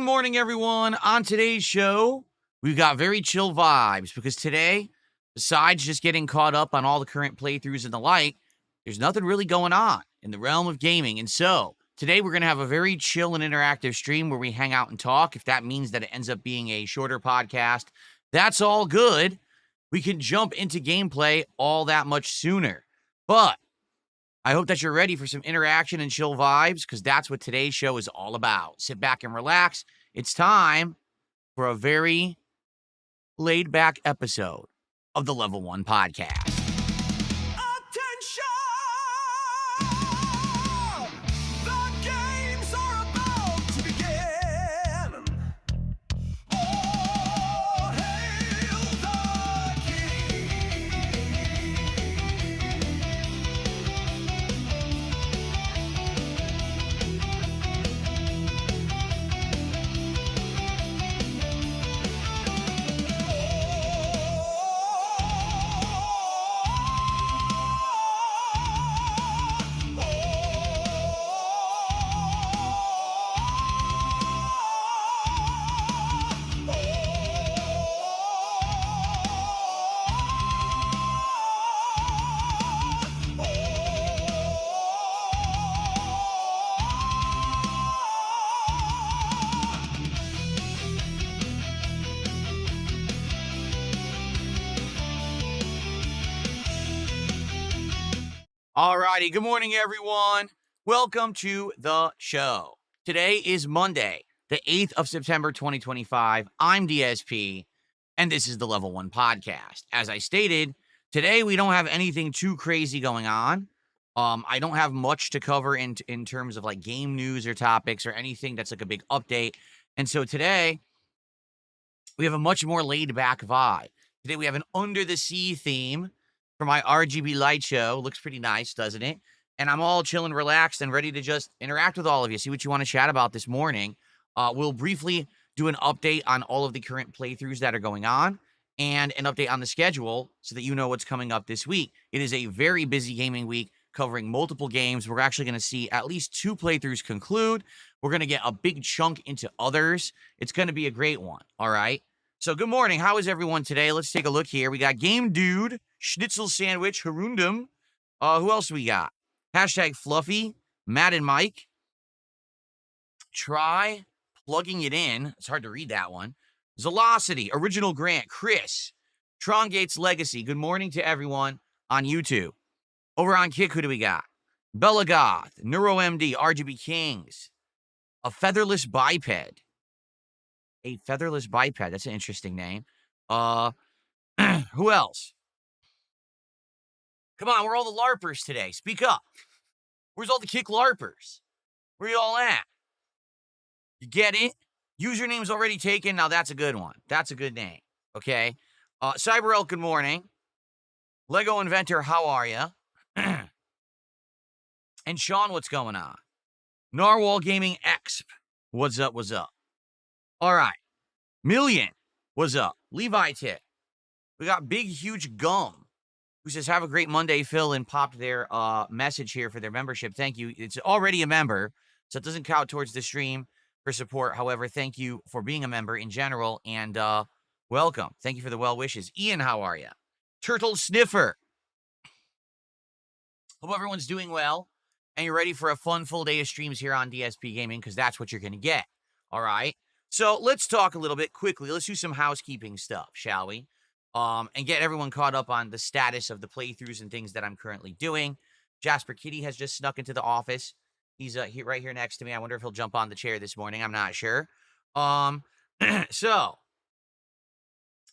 morning, everyone. On today's show, we've got very chill vibes because today, besides just getting caught up on all the current playthroughs and the like, there's nothing really going on in the realm of gaming. And so, today we're going to have a very chill and interactive stream where we hang out and talk. If that means that it ends up being a shorter podcast, that's all good. We can jump into gameplay all that much sooner. But I hope that you're ready for some interaction and chill vibes because that's what today's show is all about. Sit back and relax. It's time for a very laid back episode of the Level 1 podcast. Attention! The games are about to begin. All hail the king! Alrighty, good morning, everyone. Welcome to the show. Today is Monday, the 8th of September, 2025. I'm DSP, and this is the Level 1 podcast. As I stated, today we don't have anything too crazy going on. I don't have much to cover in terms of like game news or topics or anything that's like a big update. And so today, we have a much more laid-back vibe. Today we have an Under the Sea theme for my RGB light show. Looks pretty nice, doesn't it? And I'm all chill and relaxed and ready to just interact with all of you, see what you want to chat about this morning. We'll briefly do an update on all of the current playthroughs that are going on and an update on the schedule so that you know what's coming up this week. It is a very busy gaming week covering multiple games. We're actually going to see at least 2 playthroughs conclude. We're going to get a big chunk into others. It's going to be a great one, all right? So good morning. How is everyone today? Let's take a look here. We got Game Dude, Schnitzel Sandwich, Harundum. Who else we got? Hashtag Fluffy, Matt and Mike. Try plugging it in. It's hard to read that one. Velocity, Original Grant, Chris, Tron Gates Legacy. Good morning to everyone on YouTube. Over on Kick, who do we got? Bella Goth, NeuroMD, RGB Kings, A Featherless Biped. A Featherless Biped. That's an interesting name. Who else? Come on, where are all the LARPers today? Speak up. Where's all the Kick LARPers? Where you all at? You get it? Username's already taken. Now that's a good one. That's a good name. Okay. Cyber Elk, good morning. Lego Inventor, how are you? And Sean, what's going on? Narwhal Gaming Exp. What's up? What's up? All right. Million. What's up? Levi Tip. We got Big Huge Gum, who says, have a great Monday, Phil, and popped their message here for their membership. Thank you. It's already a member, so it doesn't count towards the stream for support. However, thank you for being a member in general, and welcome. Thank you for the well wishes. Ian, how are you? Turtle Sniffer. Hope everyone's doing well, and you're ready for a fun full day of streams here on DSP Gaming, because that's what you're going to get. All right? So let's talk a little bit quickly. Let's do some housekeeping stuff, shall we? And get everyone caught up on the status of the playthroughs and things that I'm currently doing. Jasper Kitty has just snuck into the office. He's right here next to me. I wonder if he'll jump on the chair this morning. I'm not sure. So,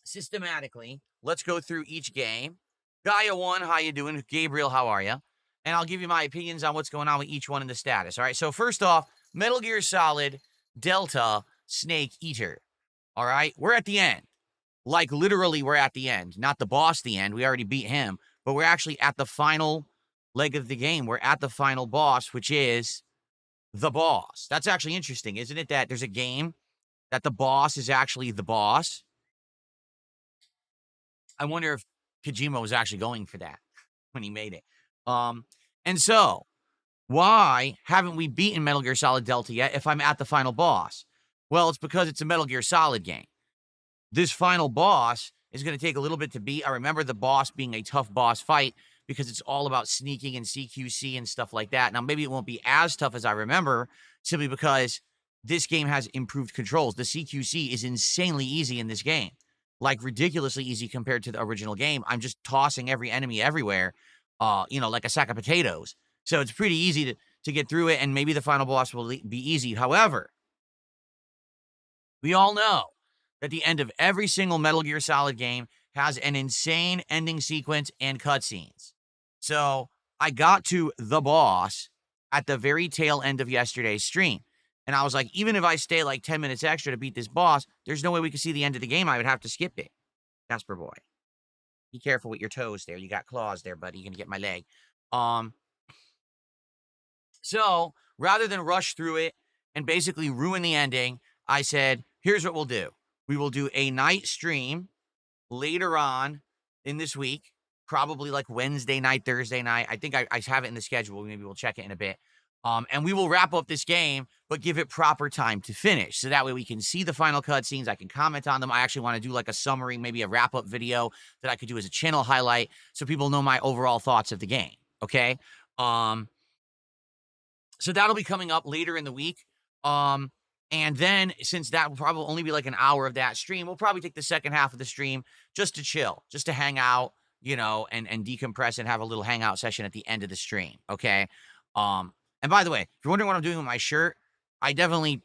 systematically, let's go through each game. Gaia 1, how you doing? Gabriel, how are you? And I'll give you my opinions on what's going on with each one in the status. All right, so first off, Metal Gear Solid Delta Snake Eater. All right, we're at the end. Like, literally, we're at the end. Not the boss, the end. We already beat him. But we're actually at the final leg of the game. We're at the final boss, which is the boss. That's actually interesting, isn't it? That there's a game that the boss is actually the boss. I wonder if Kojima was actually going for that when he made it. And so, why haven't we beaten Metal Gear Solid Delta yet if I'm at the final boss? Well, it's because it's a Metal Gear Solid game. This final boss is going to take a little bit to beat. I remember the boss being a tough boss fight because it's all about sneaking and CQC and stuff like that. Now, maybe it won't be as tough as I remember simply because this game has improved controls. The CQC is insanely easy in this game, like ridiculously easy compared to the original game. I'm just tossing every enemy everywhere, like a sack of potatoes. So it's pretty easy to get through it, and maybe the final boss will be easy. However, we all know that the end of every single Metal Gear Solid game has an insane ending sequence and cutscenes. So I got to the boss at the very tail end of yesterday's stream. And I was like, even if I stay like 10 minutes extra to beat this boss, there's no way we could see the end of the game. I would have to skip it. Casper boy, be careful with your toes there. You got claws there, buddy. You're going to get my leg. Um, so rather than rush through it and basically ruin the ending, I said, here's what we'll do. We will do a night stream later on in this week, probably like Wednesday night, Thursday night. I think I have it in the schedule. Maybe we'll check it in a bit. And we will wrap up this game, but give it proper time to finish. So that way we can see the final cutscenes. I can comment on them. I actually want to do like a summary, maybe a wrap up video that I could do as a channel highlight so people know my overall thoughts of the game. Okay. So that'll be coming up later in the week. And then since that will probably only be like an hour of that stream, we'll probably take the second half of the stream just to chill, just to hang out, and decompress and have a little hangout session at the end of the stream. Okay. And by the way, if you're wondering what I'm doing with my shirt, I definitely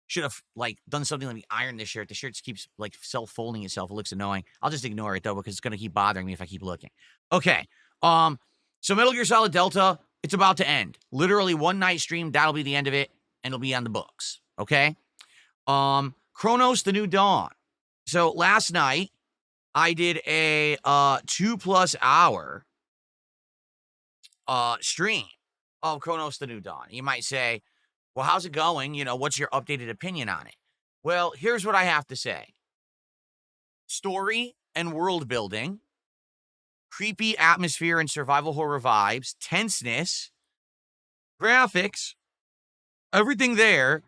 should have like done something. Let me iron this shirt. The shirt keeps like self-folding itself. It looks annoying. I'll just ignore it though, because it's gonna keep bothering me if I keep looking. Okay. So Metal Gear Solid Delta, it's about to end. Literally one night stream, that'll be the end of it, and it'll be on the books. Okay. Chronos: The New Dawn. So last night I did a 2+ hour stream of Chronos: The New Dawn. You might say, well, how's it going? What's your updated opinion on it? Well, here's what I have to say. Story and world building, creepy atmosphere and survival horror vibes, tenseness, graphics, everything there,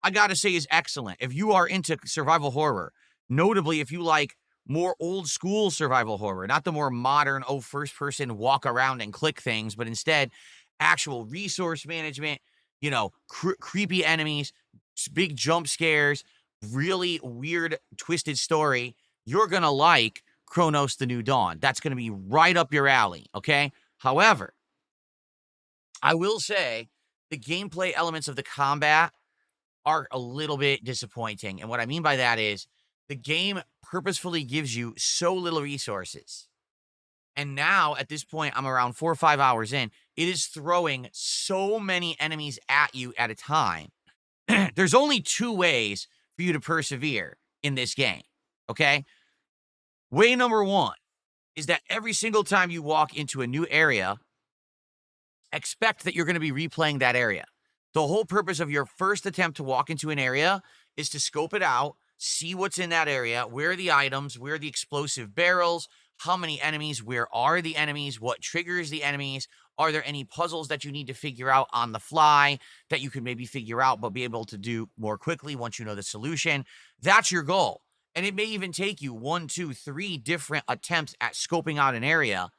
I gotta say, is excellent. If you are into survival horror, notably if you like more old school survival horror, not the more modern, first person walk around and click things, but instead actual resource management, creepy enemies, big jump scares, really weird, twisted story, you're gonna like Chronos: The New Dawn. That's gonna be right up your alley, okay? However, I will say the gameplay elements of the combat are a little bit disappointing. And what I mean by that is the game purposefully gives you so little resources. And now at this point, I'm around 4 or 5 hours in. It is throwing so many enemies at you at a time. There's only 2 ways for you to persevere in this game. Okay. Way number 1 is that every single time you walk into a new area, expect that you're going to be replaying that area. The whole purpose of your first attempt to walk into an area is to scope it out, see what's in that area, where are the items, where are the explosive barrels, how many enemies, where are the enemies, what triggers the enemies, are there any puzzles that you need to figure out on the fly that you can maybe figure out but be able to do more quickly once you know the solution. That's your goal. And it may even take you 1, 2, 3 different attempts at scoping out an area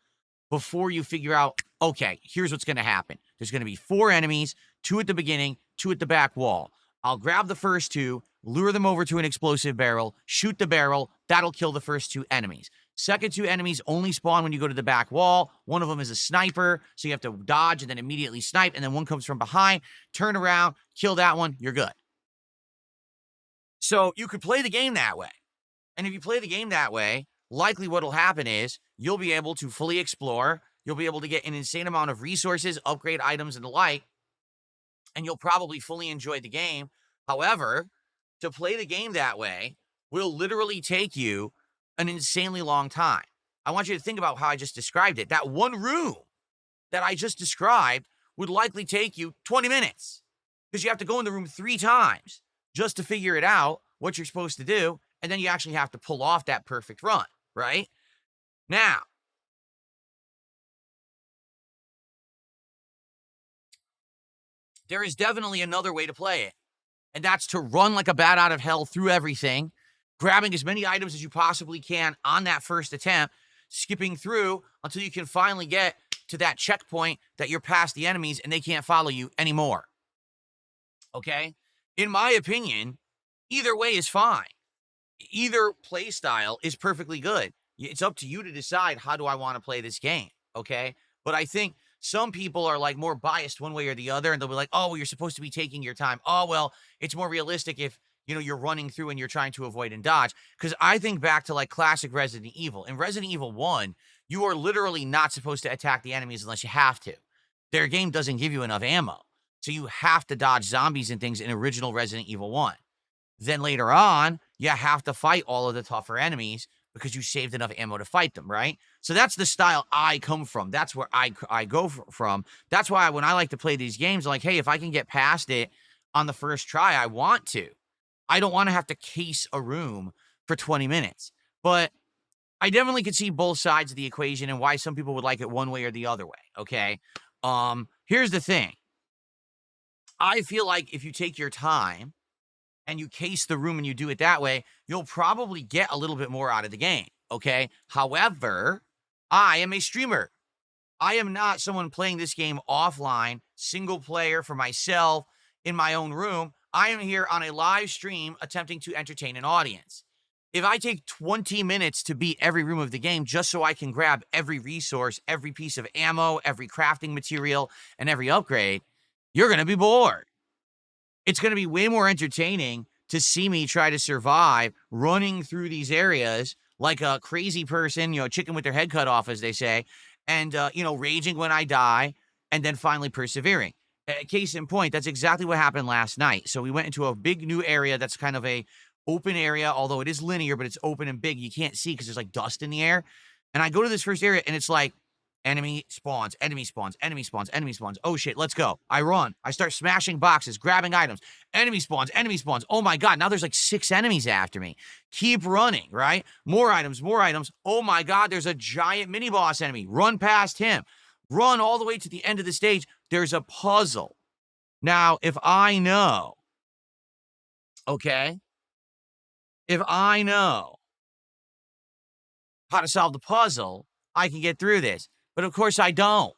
before you figure out, okay, here's what's going to happen. There's going to be 4 enemies, 2 at the beginning, 2 at the back wall. I'll grab the first 2, lure them over to an explosive barrel, shoot the barrel. That'll kill the first 2 enemies. Second 2 enemies only spawn when you go to the back wall. One of them is a sniper, so you have to dodge and then immediately snipe, and then one comes from behind, turn around, kill that one, you're good. So you could play the game that way. And if you play the game that way, likely what'll happen is you'll be able to fully explore, you'll be able to get an insane amount of resources, upgrade items, and the like, and you'll probably fully enjoy the game. However, to play the game that way will literally take you an insanely long time. I want you to think about how I just described it. That one room that I just described would likely take you 20 minutes because you have to go in the room 3 times just to figure it out, what you're supposed to do, and then you actually have to pull off that perfect run, right? Now, there is definitely another way to play it. And that's to run like a bat out of hell through everything, grabbing as many items as you possibly can on that first attempt, skipping through until you can finally get to that checkpoint that you're past the enemies and they can't follow you anymore. Okay? In my opinion, either way is fine. Either play style is perfectly good. It's up to you to decide, how do I want to play this game? Okay? But I think some people are like more biased one way or the other, and they'll be like, oh, well, you're supposed to be taking your time. Oh, well, it's more realistic if you're running through and you're trying to avoid and dodge. Because I think back to like classic Resident Evil. In Resident Evil 1, you are literally not supposed to attack the enemies unless you have to. Their game doesn't give you enough ammo. So you have to dodge zombies and things in original Resident Evil 1. Then later on, you have to fight all of the tougher enemies because you saved enough ammo to fight them, right? So that's the style I come from. That's where I go from. That's why when I like to play these games, I'm like, hey, if I can get past it on the first try, I want to. I don't want to have to case a room for 20 minutes. But I definitely could see both sides of the equation and why some people would like it one way or the other way, okay? Here's the thing. I feel like if you take your time and you case the room and you do it that way, you'll probably get a little bit more out of the game, okay? However, I am a streamer. I am not someone playing this game offline, single player for myself in my own room. I am here on a live stream attempting to entertain an audience. If I take 20 minutes to beat every room of the game just so I can grab every resource, every piece of ammo, every crafting material, and every upgrade, you're going to be bored. It's going to be way more entertaining to see me try to survive running through these areas like a crazy person, chicken with their head cut off, as they say, and, raging when I die, and then finally persevering. Case in point, that's exactly what happened last night. So we went into a big new area that's kind of a open area, although it is linear, but it's open and big. You can't see because there's like dust in the air. And I go to this first area, and it's like, enemy spawns, enemy spawns, enemy spawns, enemy spawns. Oh shit, let's go. I run. I start smashing boxes, grabbing items. Enemy spawns, enemy spawns. Oh my God, now there's like 6 enemies after me. Keep running, right? More items, more items. Oh my God, there's a giant mini boss enemy. Run past him. Run all the way to the end of the stage. There's a puzzle. Now, if I know, okay, if I know how to solve the puzzle, I can get through this. But of course I don't.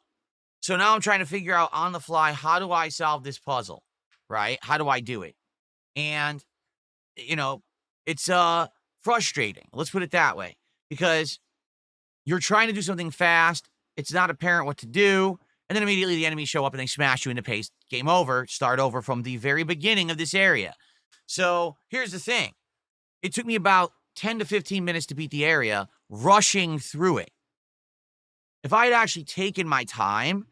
So now I'm trying to figure out on the fly, how do I solve this puzzle, right? How do I do it? And, it's frustrating. Let's put it that way. Because you're trying to do something fast. It's not apparent what to do. And then immediately the enemies show up and they smash you into pace. Game over. Start over from the very beginning of this area. So here's the thing. It took me about 10 to 15 minutes to beat the area, rushing through it. If I had actually taken my time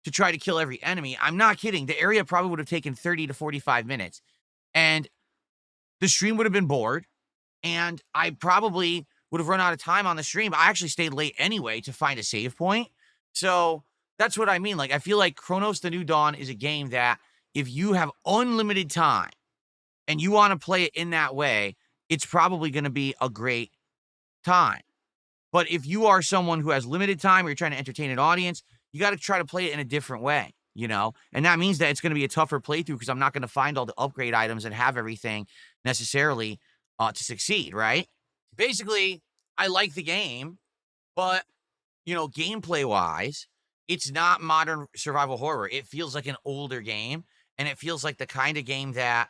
to try to kill every enemy, I'm not kidding, the area probably would have taken 30 to 45 minutes. And the stream would have been bored. And I probably would have run out of time on the stream. I actually stayed late anyway to find a save point. So that's what I mean. Like, I feel like Chronos The New Dawn is a game that if you have unlimited time and you want to play it in that way, it's probably going to be a great time. But if you are someone who has limited time or you're trying to entertain an audience, you got to try to play it in a different way, And that means that it's going to be a tougher playthrough because I'm not going to find all the upgrade items and have everything necessarily to succeed, right? Basically, I like the game, but, gameplay-wise, it's not modern survival horror. It feels like an older game, and it feels like the kind of game that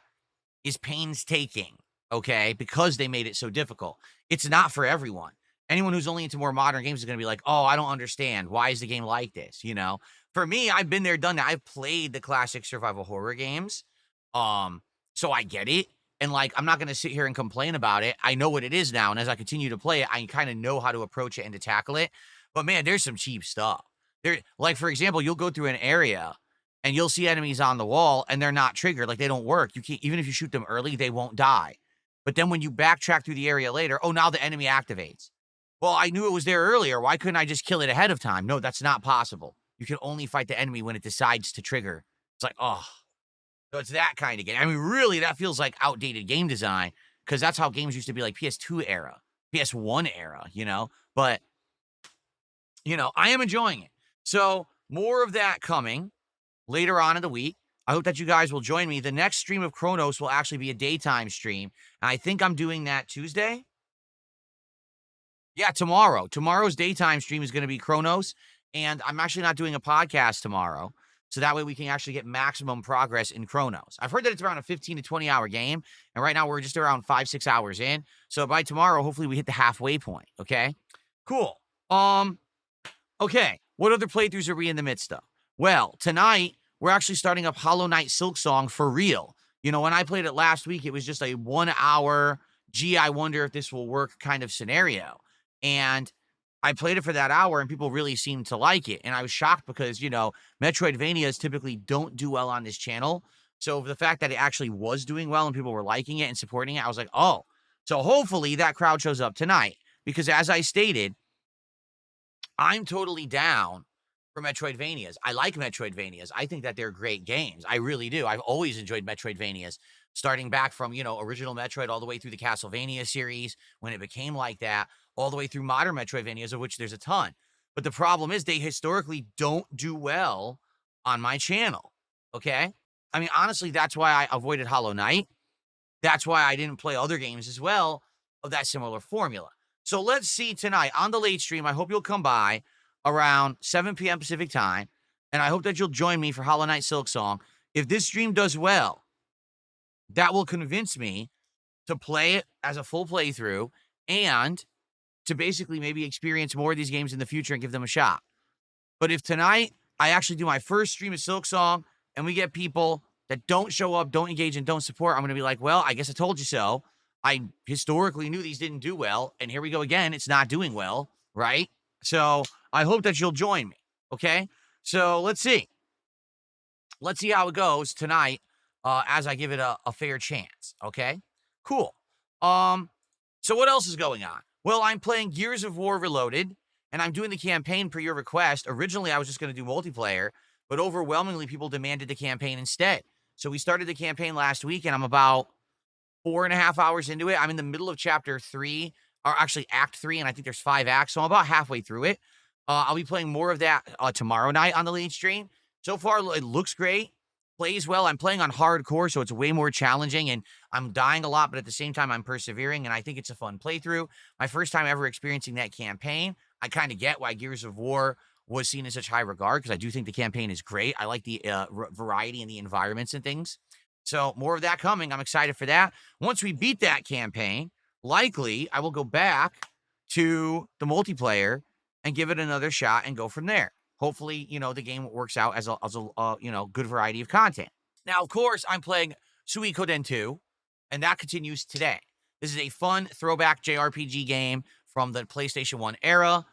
is painstaking, okay, because they made it so difficult. It's not for everyone. Anyone who's only into more modern games is going to be like, oh, I don't understand. Why is the game like this? For me, I've been there, done that. I've played the classic survival horror games. So I get it. And I'm not going to sit here and complain about it. I know what it is now. And as I continue to play it, I kind of know how to approach it and to tackle it. But man, there's some cheap stuff. For example, you'll go through an area and you'll see enemies on the wall and they're not triggered. Like, they don't work. You can't, even if you shoot them early, they won't die. But then when you backtrack through the area later, oh, now the enemy activates. Well, I knew it was there earlier. Why couldn't I just kill it ahead of time? No, that's not possible. You can only fight the enemy when it decides to trigger. It's like, oh. So it's that kind of game. I mean, really, that feels like outdated game design because that's how games used to be, like PS2 era, PS1 era, But, I am enjoying it. So more of that coming later on in the week. I hope that you guys will join me. The next stream of Chronos will actually be a daytime stream. And I think I'm doing that Tuesday. Yeah, tomorrow. Tomorrow's daytime stream is going to be Chronos. And I'm actually not doing a podcast tomorrow. So that way we can actually get maximum progress in Chronos. I've heard that it's around a 15 to 20 hour game. And right now we're just around 5-6 hours in. So by tomorrow, hopefully we hit the halfway point. Okay. Cool. Okay. What other playthroughs are we in the midst of? Well, tonight we're actually starting up Hollow Knight Silksong for real. You know, when I played it last week, it was just a 1 hour, gee, I wonder if this will work kind of scenario. And I played it for that hour and people really seemed to like it. And I was shocked because, you know, Metroidvanias typically don't do well on this channel. So the fact that it actually was doing well and people were liking it and supporting it, I was like, oh. So hopefully that crowd shows up tonight. Because as I stated, I'm totally down for Metroidvanias. I like Metroidvanias. I think that they're great games. I really do. I've always enjoyed Metroidvanias, starting back from, you know, original Metroid all the way through the Castlevania series when it became like that, all the way through modern Metroidvanias, of which there's a ton. But the problem is they historically don't do well on my channel. Okay? I mean, honestly, that's why I avoided Hollow Knight. That's why I didn't play other games as well of that similar formula. So let's see tonight on the late stream. I hope you'll come by around 7 p.m. Pacific time, and I hope that you'll join me for Hollow Knight Silksong. If this stream does well, that will convince me to play it as a full playthrough and to basically maybe experience more of these games in the future and give them a shot. But if tonight I actually do my first stream of Silksong and we get people that don't show up, don't engage, and don't support, I'm going to be like, well, I guess I told you so. I historically knew these didn't do well, and here we go again. It's not doing well, right? So I hope that you'll join me, okay? So let's see. Let's see how it goes tonight as I give it a fair chance, okay? Cool. So what else is going on? Well, I'm playing Gears of War Reloaded, and I'm doing the campaign per your request. Originally, I was just going to do multiplayer, but overwhelmingly, people demanded the campaign instead. So we started the campaign last week, and I'm about 4.5 hours into it. I'm in the middle of chapter 3, or actually act 3, and I think there's 5 acts, so I'm about halfway through it. I'll be playing more of that tomorrow night on the lead stream. So far, it looks great, plays well. I'm playing on hardcore, so it's way more challenging, and I'm dying a lot, but at the same time, I'm persevering, and I think it's a fun playthrough. My first time ever experiencing that campaign. I kind of get why Gears of War was seen in such high regard, because I do think the campaign is great. I like the variety and the environments and things. So more of that coming. I'm excited for that. Once we beat that campaign, likely I will go back to the multiplayer and give it another shot and go from there. Hopefully, you know, the game works out as a you know, good variety of content. Now, of course, I'm playing Suikoden 2, and that continues today. This is a fun throwback JRPG game from the PlayStation 1 era.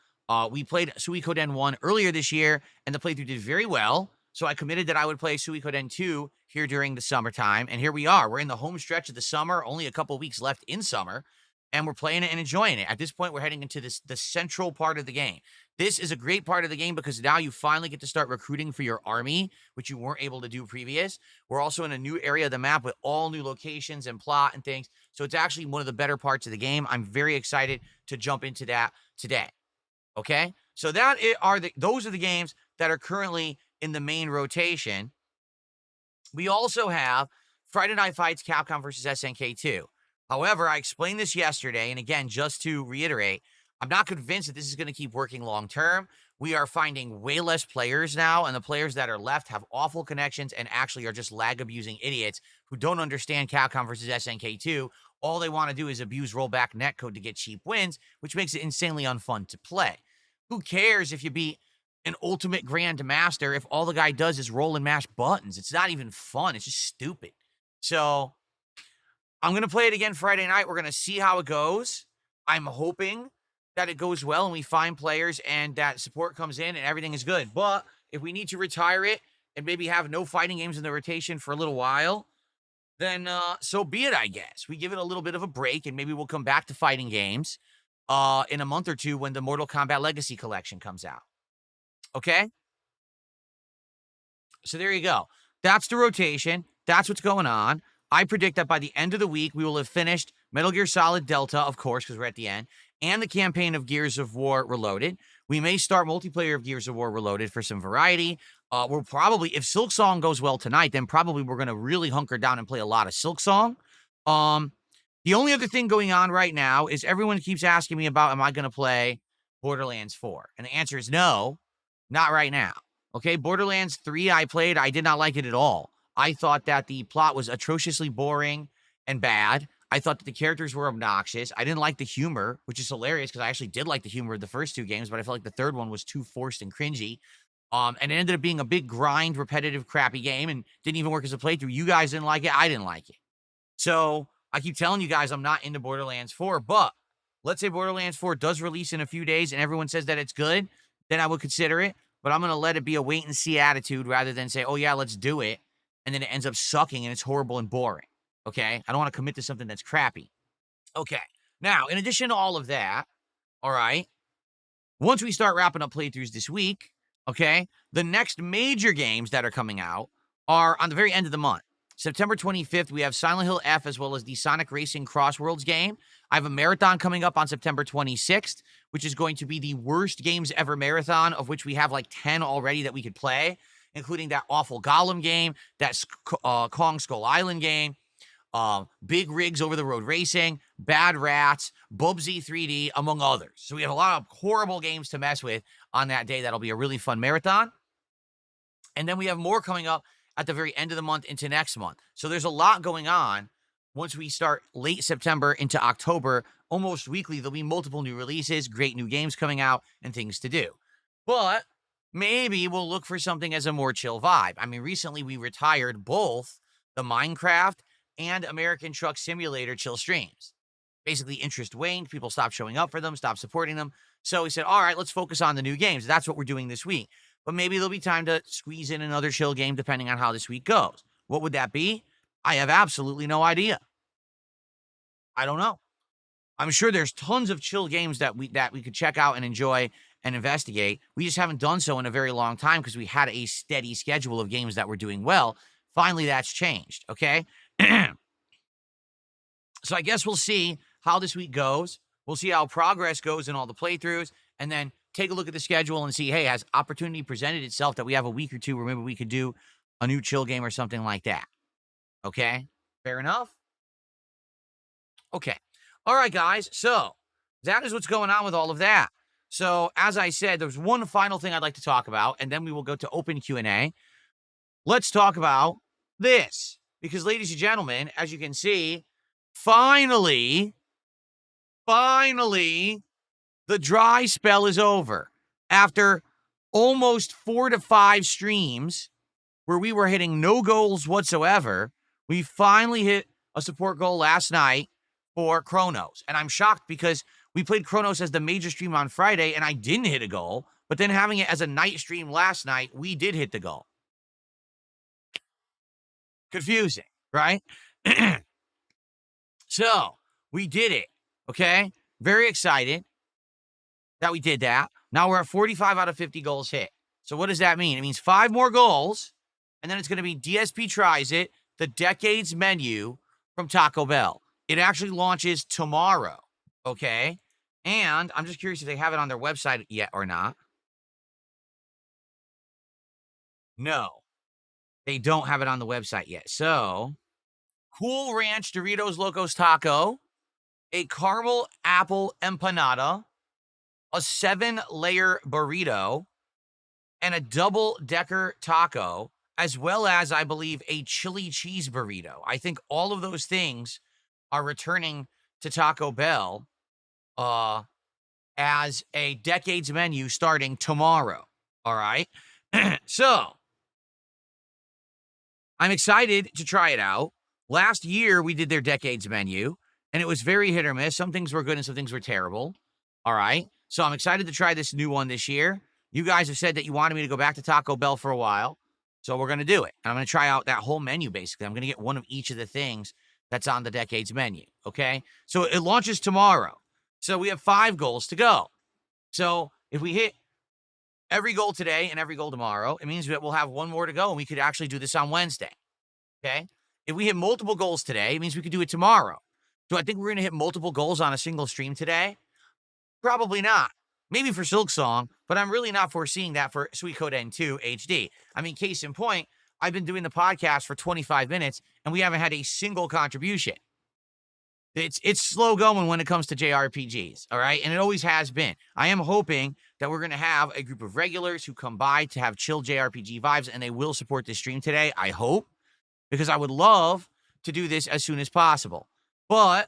We played Suikoden 1 earlier this year, and the playthrough did very well. So I committed that I would play Suikoden 2 here during the summertime. And here we are. We're in the home stretch of the summer, only a couple weeks left in summer, and we're playing it and enjoying it. At this point, we're heading into the central part of the game. This is a great part of the game because now you finally get to start recruiting for your army, which you weren't able to do previous. We're also in a new area of the map with all new locations and plot and things. So it's actually one of the better parts of the game. I'm very excited to jump into that today. Okay? So those are the games that are currently in the main rotation. We also have Friday Night Fights Capcom versus SNK 2. However, I explained this yesterday, and again, just to reiterate, I'm not convinced that this is going to keep working long term. We are finding way less players now, and the players that are left have awful connections and actually are just lag-abusing idiots who don't understand Capcom versus SNK 2. All they want to do is abuse rollback netcode to get cheap wins, which makes it insanely unfun to play. Who cares if you beat an ultimate grandmaster if all the guy does is roll and mash buttons? It's not even fun. It's just stupid. So I'm going to play it again Friday night. We're going to see how it goes. I'm hoping that it goes well and we find players and that support comes in and everything is good. But if we need to retire it and maybe have no fighting games in the rotation for a little while, then so be it, I guess. We give it a little bit of a break and maybe we'll come back to fighting games in a month or two when the Mortal Kombat Legacy Collection comes out. Okay? So there you go. That's the rotation. That's what's going on. I predict that by the end of the week, we will have finished Metal Gear Solid Delta, of course, because we're at the end, and the campaign of Gears of War Reloaded. We may start multiplayer of Gears of War Reloaded for some variety. We're probably, if Silk Song goes well tonight, then probably we're gonna really hunker down and play a lot of Silk Song. Um, the only other thing going on right now is everyone keeps asking me about, am I gonna play Borderlands 4? And the answer is no, not right now. Okay, Borderlands 3 I played, I did not like it at all. I thought that the plot was atrociously boring and bad. I thought that the characters were obnoxious. I didn't like the humor, which is hilarious because I actually did like the humor of the first two games, but I felt like the third one was too forced and cringy. And it ended up being a big grind, repetitive, crappy game and didn't even work as a playthrough. You guys didn't like it. I didn't like it. So I keep telling you guys I'm not into Borderlands 4, but let's say Borderlands 4 does release in a few days and everyone says that it's good, then I would consider it. But I'm going to let it be a wait and see attitude rather than say, oh, yeah, let's do it. And then it ends up sucking and it's horrible and boring. Okay. I don't want to commit to something that's crappy. Okay. Now, in addition to all of that, all right, once we start wrapping up playthroughs this week, okay, the next major games that are coming out are on the very end of the month. September 25th, we have Silent Hill F as well as the Sonic Racing Crossworlds game. I have a marathon coming up on September 26th, which is going to be the worst games ever marathon, of which we have like 10 already that we could play, including that awful Gollum game, that Kong Skull Island game, Big Rigs Over the Road Racing, Bad Rats, Bubsy 3D, among others. So we have a lot of horrible games to mess with on that day. That'll be a really fun marathon. And then we have more coming up at the very end of the month into next month. So there's a lot going on once we start late September into October. Almost weekly, there'll be multiple new releases, great new games coming out, and things to do. But maybe we'll look for something as a more chill vibe. I mean, recently we retired both the Minecraft and American Truck Simulator chill streams. Basically, interest waned. People stopped showing up for them, stopped supporting them. So we said, all right, let's focus on the new games. That's what we're doing this week. But maybe there'll be time to squeeze in another chill game depending on how this week goes. What would that be? I have absolutely no idea. I don't know. I'm sure there's tons of chill games that we could check out and enjoy and investigate. We just haven't done so in a very long time because we had a steady schedule of games that were doing well. Finally, that's changed, okay? So I guess we'll see how this week goes. We'll see how progress goes in all the playthroughs, and then take a look at the schedule and see, hey, has opportunity presented itself that we have a week or two where maybe we could do a new chill game or something like that. Okay? Fair enough? Okay. All right, guys. So that is what's going on with all of that. So as I said, there's one final thing I'd like to talk about, and then we will go to open Q&A. Let's talk about this. Because, ladies and gentlemen, as you can see, finally, the dry spell is over. After almost 4 to 5 streams where we were hitting no goals whatsoever, we finally hit a support goal last night for Chronos. And I'm shocked because we played Chronos as the major stream on Friday and I didn't hit a goal. But then having it as a night stream last night, we did hit the goal. Confusing, right? So we did it, okay? Very excited that we did that. Now we're at 45 out of 50 goals hit. So what does that mean? It means 5 more goals, and then it's going to be DSP Tries It, the Decades menu from Taco Bell. It actually launches tomorrow, okay? And I'm just curious if they have it on their website yet or not. No, they don't have it on the website yet. So, Cool Ranch Doritos Locos Taco, a caramel apple empanada, a 7-layer burrito, and a double-decker taco, as well as, I believe, a chili cheese burrito. I think all of those things are returning to Taco Bell as a Decades menu starting tomorrow. All right? So, I'm excited to try it out. Last year, we did their Decades menu, and it was very hit or miss. Some things were good and some things were terrible. All right? So I'm excited to try this new one this year. You guys have said that you wanted me to go back to Taco Bell for a while, so we're going to do it. And I'm going to try out that whole menu, basically. I'm going to get one of each of the things that's on the Decades menu, okay? So it launches tomorrow. So we have 5 goals to go. So if we hit every goal today and every goal tomorrow, it means that we'll have 1 more to go, and we could actually do this on Wednesday, okay? If we hit multiple goals today, it means we could do it tomorrow. Do I think we're going to hit multiple goals on a single stream today? Probably not. maybe for Silk Song, but I'm really not foreseeing that for Sweet Code N2 HD. I mean, case in point, I've been doing the podcast for 25 minutes and we haven't had a single contribution. It's slow going when it comes to JRPGs, all right? And it always has been. I am hoping that we're going to have a group of regulars who come by to have chill JRPG vibes, and they will support this stream today, I hope, because I would love to do this as soon as possible. But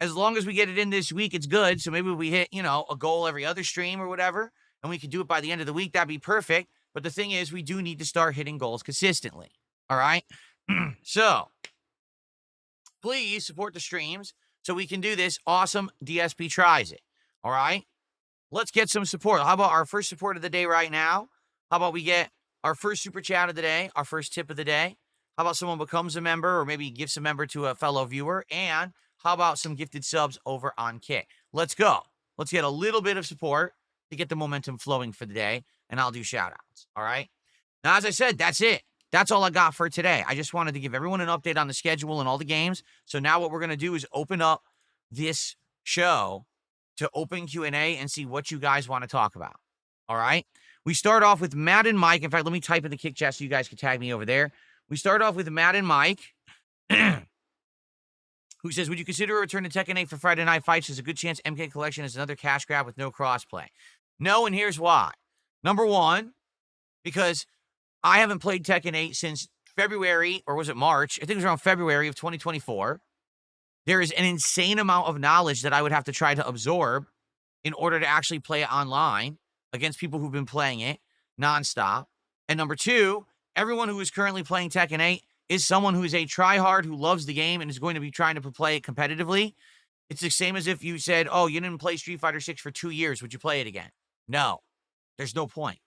as long as we get it in this week, it's good. So maybe we hit, a goal every other stream or whatever, and we can do it by the end of the week. That'd be perfect. But the thing is, we do need to start hitting goals consistently, all right? So please support the streams so we can do this awesome DSP tries it. All right. Let's get some support. How about our first support of the day right now? How about we get our first super chat of the day, our first tip of the day? How about someone becomes a member or maybe gives a member to a fellow viewer? And how about some gifted subs over on Kick? Let's go. Let's get a little bit of support to get the momentum flowing for the day, and I'll do shout outs. All right. Now, as I said, that's it. That's all I got for today. I just wanted to give everyone an update on the schedule and all the games. So now what we're going to do is open up this show to open Q&A and see what you guys want to talk about. All right? We start off with Matt and Mike. In fact, let me type in the Kick chat so you guys can tag me over there. We start off with Matt and Mike, who says, would you consider a return to Tekken 8 for Friday Night Fights? There's a good chance MK Collection is another cash grab with no crossplay. No, and here's why. Number one, because I haven't played Tekken 8 since February, or was it March? I think it was around February of 2024. There is an insane amount of knowledge that I would have to try to absorb in order to actually play it online against people who've been playing it nonstop. And number two, everyone who is currently playing Tekken 8 is someone who is a tryhard who loves the game and is going to be trying to play it competitively. It's the same as if you said, oh, you didn't play Street Fighter 6 for 2 years. Would you play it again? No, there's no point.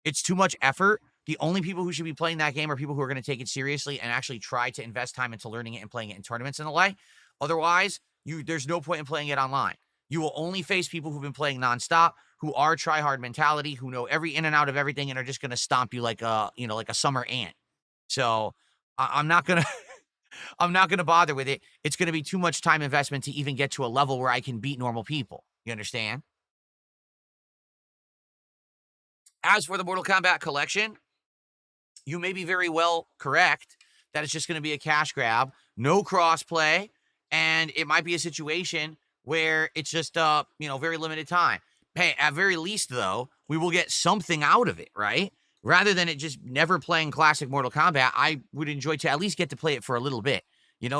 It's too much effort. The only people who should be playing that game are people who are going to take it seriously and actually try to invest time into learning it and playing it in tournaments and the like. Otherwise, there's no point in playing it online. You will only face people who've been playing nonstop, who are try-hard mentality, who know every in and out of everything, and are just going to stomp you like a summer ant. So I'm not going to I'm not going to bother with it. It's going to be too much time investment to even get to a level where I can beat normal people. You understand? As for the Mortal Kombat collection, you may be very well correct that it's just going to be a cash grab, no crossplay, and it might be a situation where it's just very limited time. Hey, at very least though, we will get something out of it, right? Rather than it just never playing classic Mortal Kombat, I would enjoy to at least get to play it for a little bit.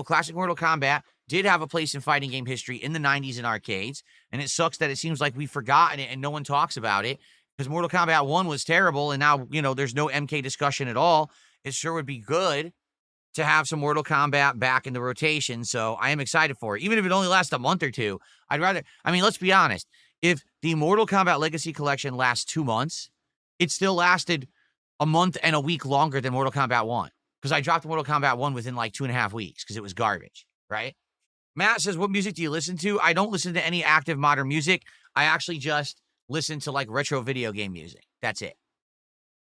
Classic Mortal Kombat did have a place in fighting game history in the 90s in arcades, and it sucks that it seems like we've forgotten it and no one talks about it. Because Mortal Kombat 1 was terrible, and now, there's no MK discussion at all. It sure would be good to have some Mortal Kombat back in the rotation, so I am excited for it. Even if it only lasts a month or two, let's be honest. If the Mortal Kombat Legacy Collection lasts 2 months, it still lasted a month and a week longer than Mortal Kombat 1. Because I dropped Mortal Kombat 1 within like 2.5 weeks, because it was garbage, right? Matt says, what music do you listen to? I don't listen to any active modern music. I actually just listen to like retro video game music. That's it.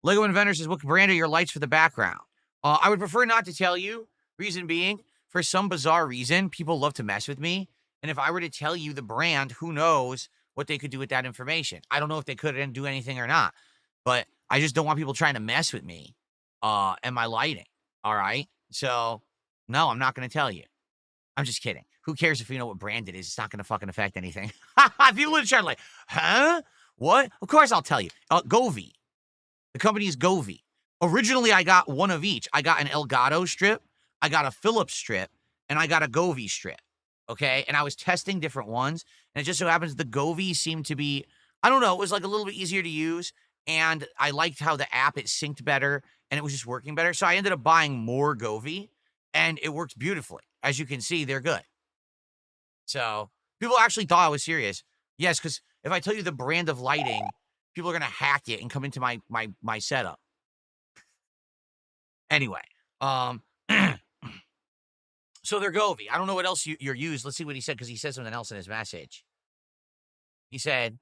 Lego Inventor says, what brand are your lights for the background? I would prefer not to tell you. Reason being, for some bizarre reason, people love to mess with me. And if I were to tell you the brand, who knows what they could do with that information. I don't know if they could do anything or not. But I just don't want people trying to mess with me and my lighting. All right? So, no, I'm not going to tell you. I'm just kidding. Who cares if you know what brand it is? It's not going to fucking affect anything. People in the chat are like, huh? What? Of course I'll tell you. Govee. The company is Govee. Originally, I got one of each. I got an Elgato strip, I got a Philips strip, and I got a Govee strip. Okay? And I was testing different ones. And it just so happens the Govee seemed to be, I don't know, it was like a little bit easier to use. And I liked how the app, it synced better. And it was just working better. So I ended up buying more Govee. And it works beautifully. As you can see, they're good. So people actually thought I was serious. Yes, because if I tell you the brand of lighting, people are going to hack it and come into my setup. Anyway, so they're Govee. I don't know what else you're used. Let's see what he said, because he said something else in his message. He said,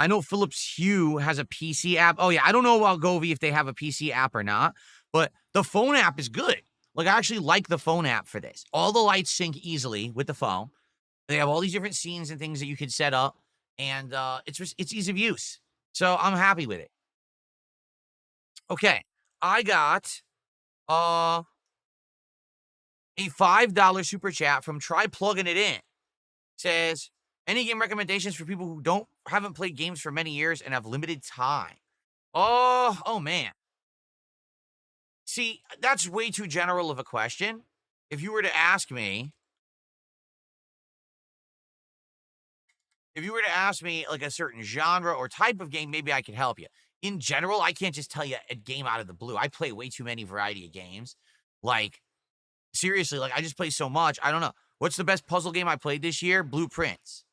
I know Philips Hue has a PC app. Oh, yeah, I don't know about Govee if they have a PC app or not, but the phone app is good. Like, I actually like the phone app for this. All the lights sync easily with the phone. They have all these different scenes and things that you can set up. and it's ease of use. So I'm happy with it. Okay, I got a $5 super chat from Try Plugging It In. Says, any game recommendations for people who haven't played games for many years and have limited time? Oh man. See, that's way too general of a question. If you were to ask me, like a certain genre or type of game, maybe I could help you. In general, I can't just tell you a game out of the blue. I play way too many variety of games. Like, seriously, like I just play so much. I don't know. What's the best puzzle game I played this year? Blueprints.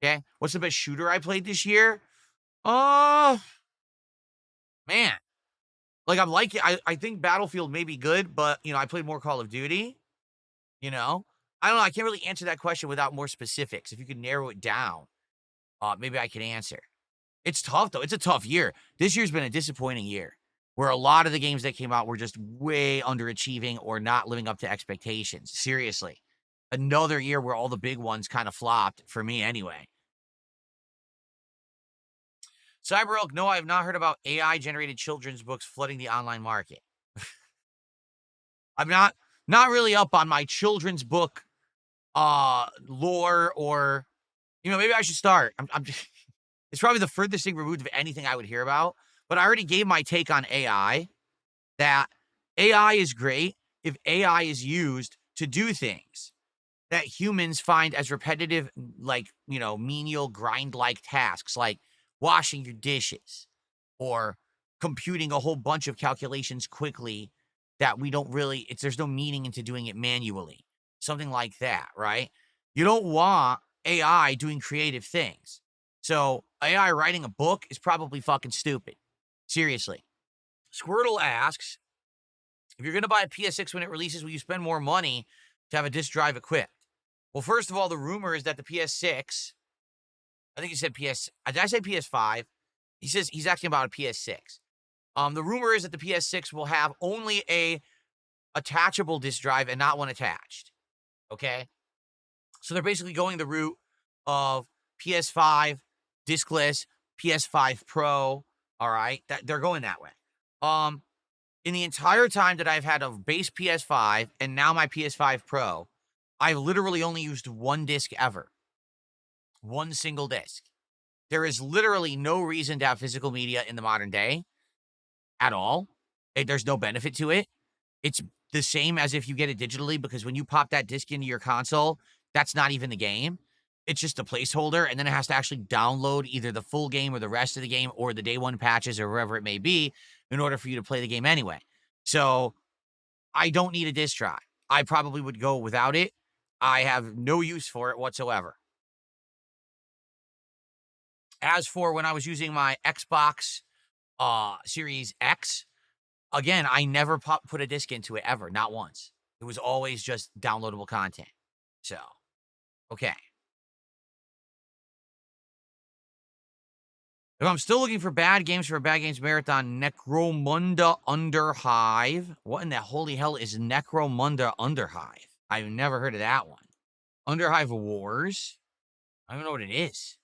Okay. What's the best shooter I played this year? Oh, man. Like, I think Battlefield may be good, but, I played more Call of Duty, you know? I don't know. I can't really answer that question without more specifics. If you could narrow it down, maybe I could answer. It's tough, though. It's a tough year. This year's been a disappointing year where a lot of the games that came out were just way underachieving or not living up to expectations. Seriously. Another year where all the big ones kind of flopped, for me anyway. Cyber Elk, no, I have not heard about AI-generated children's books flooding the online market. I'm not really up on my children's book lore, or maybe I should start. I'm just, it's probably the furthest thing removed of anything I would hear about, but I already gave my take on AI, that AI is great if AI is used to do things that humans find as repetitive, like, menial grind-like tasks, like washing your dishes or computing a whole bunch of calculations quickly that we don't really, there's no meaning into doing it manually. Something like that, right? You don't want AI doing creative things. So AI writing a book is probably fucking stupid. Seriously. Squirtle asks, if you're going to buy a PS6 when it releases, will you spend more money to have a disk drive equipped? Well, first of all, the rumor is that the PS6, I think he said did I say PS5? He says he's asking about a PS6. The rumor is that the PS6 will have only a attachable disk drive and not one attached. Okay? So they're basically going the route of PS5 diskless, PS5 Pro, all right? They're going that way. In the entire time that I've had a base PS5 and now my PS5 Pro, I've literally only used one disc ever. One single disc. There is literally no reason to have physical media in the modern day at all. There's no benefit to it. It's the same as if you get it digitally, because when you pop that disc into your console, that's not even the game. It's just a placeholder, and then it has to actually download either the full game or the rest of the game or the day one patches or wherever it may be in order for you to play the game anyway. So I don't need a disc drive. I probably would go without it. I have no use for it whatsoever. As for when I was using my Xbox Series X, again, I never put a disc into it ever, not once. It was always just downloadable content. So, okay. If I'm still looking for bad games for a Bad Games Marathon, Necromunda Underhive. What in the holy hell is Necromunda Underhive? I've never heard of that one. Underhive Wars? I don't know what it is.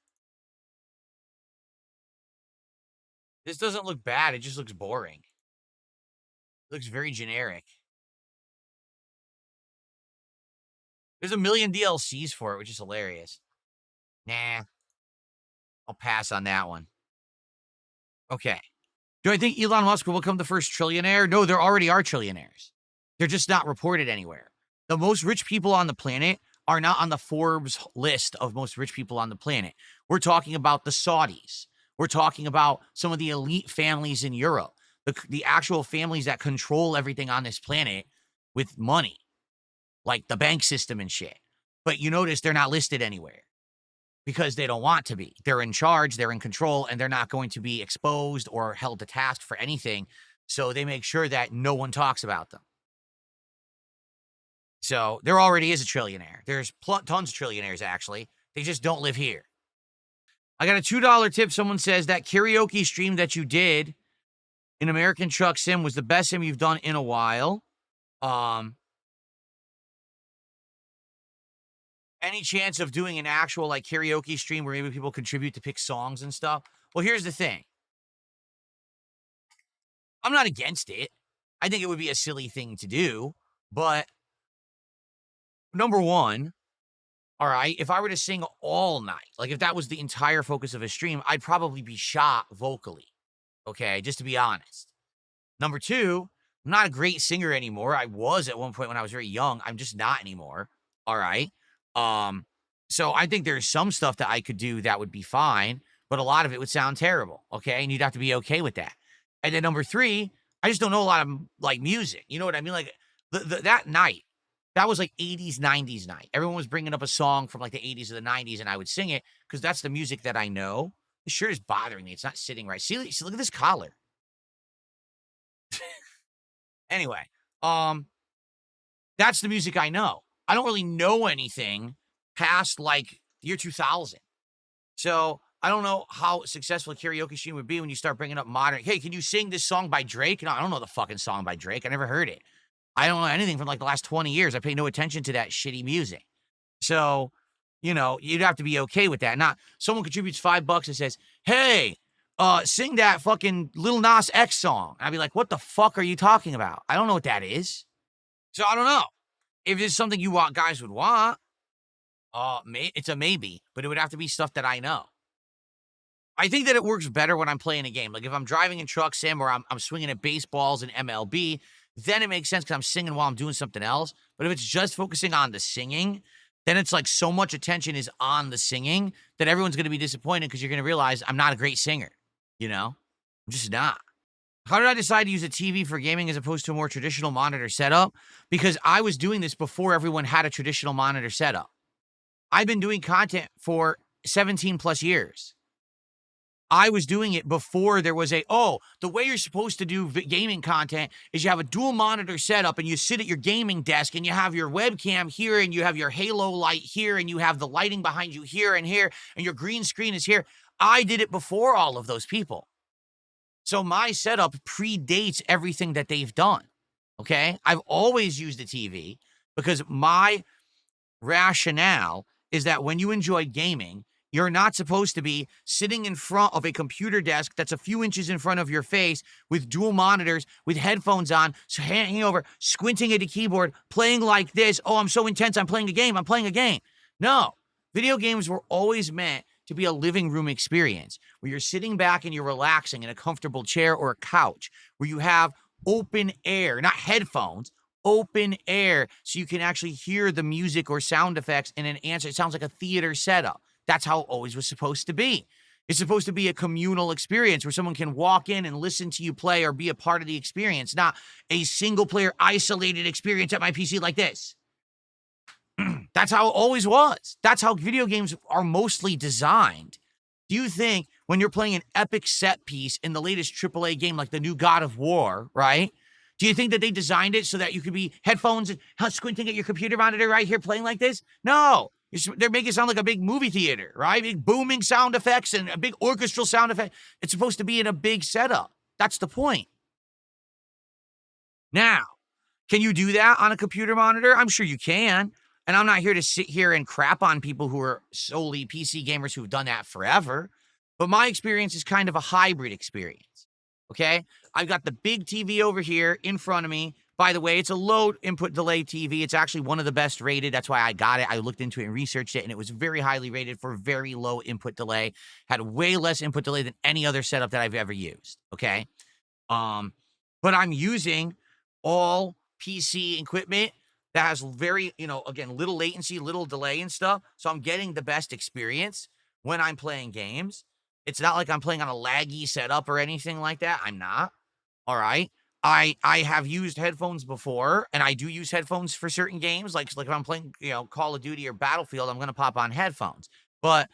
This doesn't look bad. It just looks boring. It looks very generic. There's a million DLCs for it, which is hilarious. Nah. I'll pass on that one. Okay. Do I think Elon Musk will become the first trillionaire? No, there already are trillionaires. They're just not reported anywhere. The most rich people on the planet are not on the Forbes list of most rich people on the planet. We're talking about the Saudis. We're talking about some of the elite families in Europe, the actual families that control everything on this planet with money, like the bank system and shit. But you notice they're not listed anywhere because they don't want to be. They're in charge, they're in control, and they're not going to be exposed or held to task for anything. So they make sure that no one talks about them. So there already is a trillionaire. There's tons of trillionaires, actually. They just don't live here. I got a $2 tip. Someone says that karaoke stream that you did in American Truck Sim was the best sim you've done in a while. Any chance of doing an actual like karaoke stream where maybe people contribute to pick songs and stuff? Well, here's the thing. I'm not against it. I think it would be a silly thing to do, but number one, all right, if I were to sing all night, like if that was the entire focus of a stream, I'd probably be shot vocally. Okay, just to be honest. Number two, I'm not a great singer anymore. I was at one point when I was very young. I'm just not anymore. All right. Um, so I think there's some stuff that I could do that would be fine, but a lot of it would sound terrible. Okay. And you'd have to be okay with that. And then number three, I just don't know a lot of like music. You know what I mean? Like that night, that was like 80s, 90s night. Everyone was bringing up a song from like the 80s or the 90s, and I would sing it because that's the music that I know. This shirt is bothering me. It's not sitting right. See, look at this collar. Anyway, um, that's the music I know. I don't really know anything past like the year 2000. So I don't know how successful a karaoke stream would be when you start bringing up modern. Hey, can you sing this song by Drake? No, I don't know the fucking song by Drake. I never heard it. I don't know anything from like the last 20 years. I pay no attention to that shitty music. So, you'd have to be okay with that. Not someone contributes $5 and says, hey, sing that fucking Lil Nas X song. I'd be like, what the fuck are you talking about? I don't know what that is. So I don't know. If it's something you want, guys would want, it's a maybe, but it would have to be stuff that I know. I think that it works better when I'm playing a game. Like if I'm driving in truck sim or I'm swinging at baseballs in MLB, then it makes sense because I'm singing while I'm doing something else. But if it's just focusing on the singing, then it's like so much attention is on the singing that everyone's going to be disappointed because you're going to realize I'm not a great singer. I'm just not. How did I decide to use a TV for gaming as opposed to a more traditional monitor setup? Because I was doing this before everyone had a traditional monitor setup. I've been doing content for 17 plus years. I was doing it before there was the way you're supposed to do gaming content is you have a dual monitor setup and you sit at your gaming desk and you have your webcam here and you have your halo light here and you have the lighting behind you here and here and your green screen is here. I did it before all of those people. So my setup predates everything that they've done. Okay. I've always used a TV because my rationale is that when you enjoy gaming, you're not supposed to be sitting in front of a computer desk that's a few inches in front of your face with dual monitors, with headphones on, so hanging over, squinting at a keyboard, playing like this. Oh, I'm so intense. I'm playing a game. I'm playing a game. No, video games were always meant to be a living room experience where you're sitting back and you're relaxing in a comfortable chair or a couch, where you have open air, not headphones, open air, so you can actually hear the music or sound effects in an answer. It sounds like a theater setup. That's how it always was supposed to be. It's supposed to be a communal experience where someone can walk in and listen to you play or be a part of the experience, not a single player isolated experience at my PC like this. That's how it always was. That's how video games are mostly designed. Do you think when you're playing an epic set piece in the latest AAA game like the new God of War, right? Do you think that they designed it so that you could be headphones and squinting at your computer monitor right here playing like this? No. They're making it sound like a big movie theater, right? Big booming sound effects and a big orchestral sound effect. It's supposed to be in a big setup. That's the point. Now, can you do that on a computer monitor? I'm sure you can. And I'm not here to sit here and crap on people who are solely PC gamers who've done that forever. But my experience is kind of a hybrid experience. Okay? I've got the big TV over here in front of me. By the way, it's a low input delay TV. It's actually one of the best rated. That's why I got it. I looked into it and researched it, and it was very highly rated for very low input delay. Had way less input delay than any other setup that I've ever used. Okay? But I'm using all PC equipment that has very, again, little latency, little delay and stuff. So I'm getting the best experience when I'm playing games. It's not like I'm playing on a laggy setup or anything like that. I'm not. All right. I have used headphones before, and I do use headphones for certain games. Like if I'm playing, Call of Duty or Battlefield, I'm going to pop on headphones. But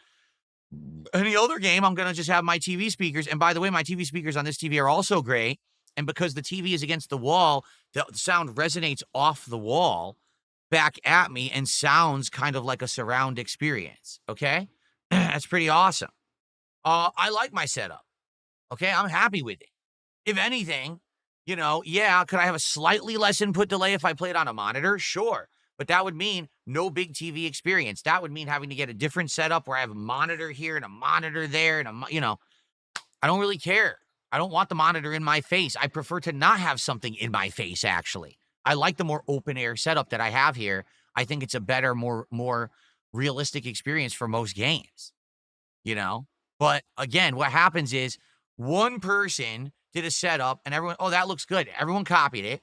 any other game, I'm going to just have my TV speakers. And by the way, my TV speakers on this TV are also great. And because the TV is against the wall, the sound resonates off the wall back at me and sounds kind of like a surround experience. Okay? That's pretty awesome. I like my setup. Okay? I'm happy with it. If anything, could I have a slightly less input delay if I played on a monitor? Sure. But that would mean no big TV experience. That would mean having to get a different setup where I have a monitor here and a monitor there and I don't really care. I don't want the monitor in my face. I prefer to not have something in my face, actually. I like the more open air setup that I have here. I think it's a better, more realistic experience for most games, you know? But again, what happens is one person did a setup and everyone, oh, that looks good. Everyone copied it.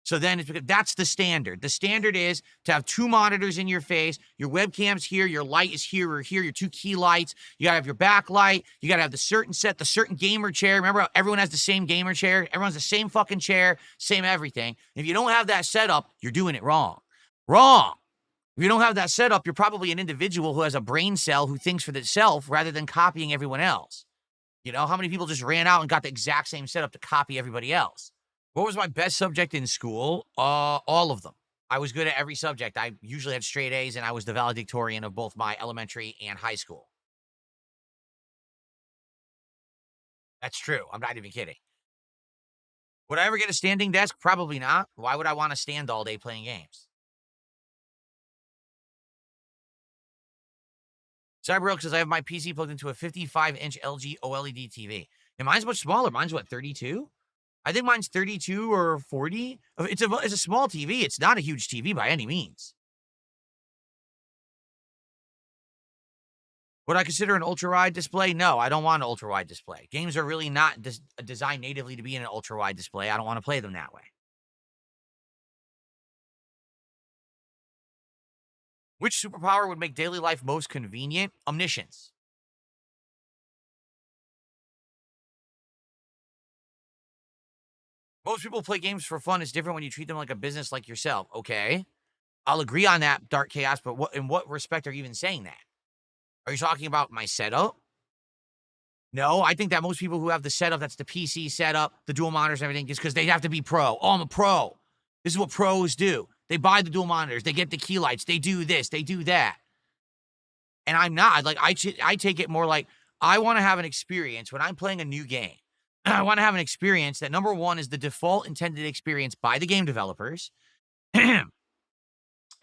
So then that's the standard. The standard is to have two monitors in your face, your webcam's here, your light is here or here, your two key lights. You gotta have your backlight. You gotta have the certain gamer chair. Remember how everyone has the same gamer chair? Everyone's the same fucking chair, same everything. If you don't have that setup, you're doing it wrong. Wrong. If you don't have that setup, you're probably an individual who has a brain cell who thinks for itself rather than copying everyone else. You know, how many people just ran out and got the exact same setup to copy everybody else? What was my best subject in school? All of them. I was good at every subject. I usually had straight A's, and I was the valedictorian of both my elementary and high school. That's true. I'm not even kidding. Would I ever get a standing desk? Probably not. Why would I want to stand all day playing games? Cyberrook says I have my PC plugged into a 55-inch LG OLED TV. And mine's much smaller. Mine's what, 32? I think mine's 32 or 40. It's a small TV. It's not a huge TV by any means. Would I consider an ultra-wide display? No, I don't want an ultra-wide display. Games are really not designed natively to be in an ultra-wide display. I don't want to play them that way. Which superpower would make daily life most convenient? Omniscience. Most people play games for fun. It's different when you treat them like a business like yourself. Okay. I'll agree on that, Dark Chaos, but in what respect are you even saying that? Are you talking about my setup? No, I think that most people who have the setup, that's the PC setup, the dual monitors and everything, is because they have to be pro. Oh, I'm a pro. This is what pros do. They buy the dual monitors. They get the key lights. They do this. They do that. And I'm not. Like, I take it more like I want to have an experience when I'm playing a new game. I want to have an experience that, number one, is the default intended experience by the game developers. And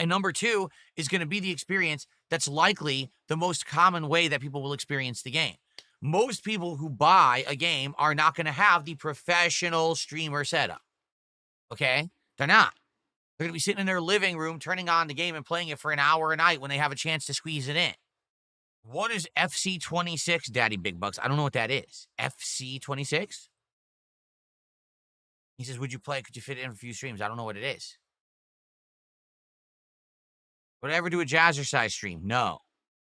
number two is going to be the experience that's likely the most common way that people will experience the game. Most people who buy a game are not going to have the professional streamer setup. Okay? They're not. They're going to be sitting in their living room, turning on the game and playing it for an hour a night when they have a chance to squeeze it in. What is FC26, Daddy Big Bucks? I don't know what that is. FC26? He says, would you play? Could you fit it in a few streams? I don't know what it is. Would I ever do a jazzercise stream? No.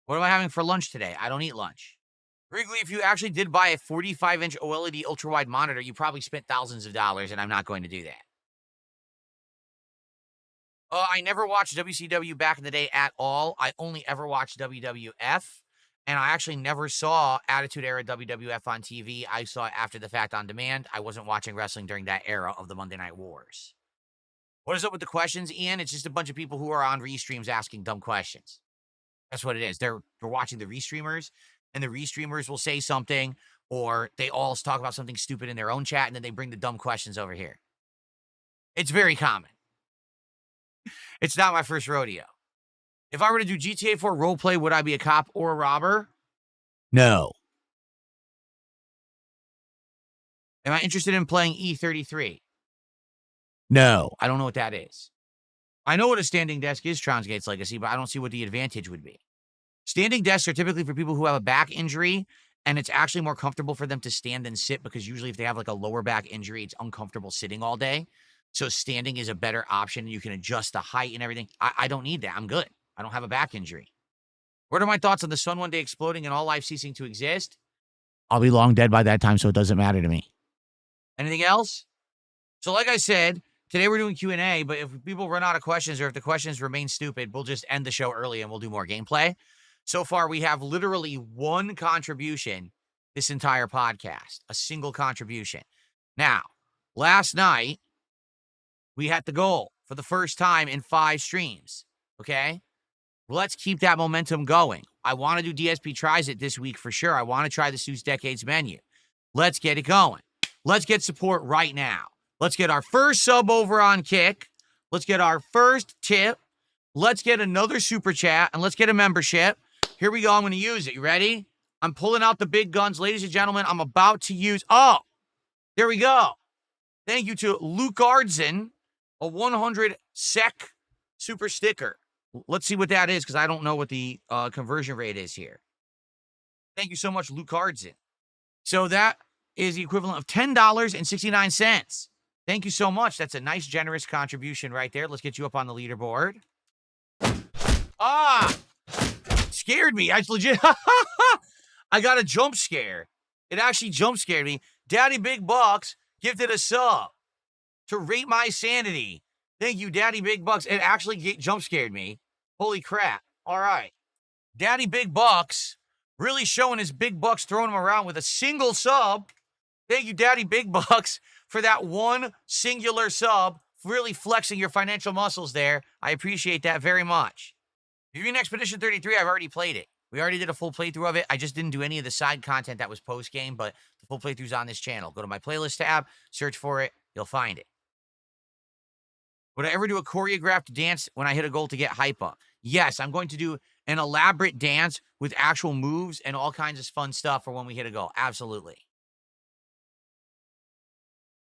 What am I having for lunch today? I don't eat lunch. Wrigley, if you actually did buy a 45-inch OLED ultra-wide monitor, you probably spent thousands of dollars, and I'm not going to do that. I never watched WCW back in the day at all. I only ever watched WWF, and I actually never saw Attitude Era WWF on TV. I saw it after the fact on demand. I wasn't watching wrestling during that era of the Monday Night Wars. What is up with the questions, Ian? It's just a bunch of people who are on restreams asking dumb questions. That's what it is. They're watching the restreamers, and the restreamers will say something, or they all talk about something stupid in their own chat, and then they bring the dumb questions over here. It's very common. It's not my first rodeo. If I were to do GTA 4 roleplay, would I be a cop or a robber? No. Am I interested in playing E33? No. I don't know what that is. I know what a standing desk is, Tronsgate's Legacy, but I don't see what the advantage would be. Standing desks are typically for people who have a back injury, and it's actually more comfortable for them to stand than sit because usually if they have like a lower back injury, it's uncomfortable sitting all day. So standing is a better option. You can adjust the height and everything. I don't need that. I'm good. I don't have a back injury. What are my thoughts on the sun one day exploding and all life ceasing to exist? I'll be long dead by that time, so it doesn't matter to me. Anything else? So like I said, today we're doing Q&A, but if people run out of questions or if the questions remain stupid, we'll just end the show early and we'll do more gameplay. So far, we have literally one contribution this entire podcast, a single contribution. Now, last night, we had the goal for the first time in 5 streams, okay? Let's keep that momentum going. I want to do DSP Tries It this week for sure. I want to try the Suits Decades menu. Let's get it going. Let's get support right now. Let's get our first sub over on Kick. Let's get our first tip. Let's get another super chat and let's get a membership. Here we go. I'm going to use it. You ready? I'm pulling out the big guns. Ladies and gentlemen, I'm about to use... Oh, there we go. Thank you to Luke Ardson, a 100 SEC super sticker. Let's see what that is because I don't know what the conversion rate is here. Thank you so much, Luke Ardson. So that is the equivalent of $10.69. Thank you so much. That's a nice, generous contribution right there. Let's get you up on the leaderboard. Ah! Scared me. I legit... I got a jump scare. It actually jump scared me. Daddy Big Bucks gifted a sub to rate my sanity. Thank you, Daddy Big Bucks. It actually jump scared me. Holy crap. All right. Daddy Big Bucks really showing his big bucks, throwing them around with a single sub. Thank you, Daddy Big Bucks, for that one singular sub. Really flexing your financial muscles there. I appreciate that very much. If you're in Expedition 33, I've already played it. We already did a full playthrough of it. I just didn't do any of the side content that was post-game, but the full playthrough's on this channel. Go to my playlist tab, search for it, you'll find it. Would I ever do a choreographed dance when I hit a goal to get hype up? Yes, I'm going to do an elaborate dance with actual moves and all kinds of fun stuff for when we hit a goal. Absolutely.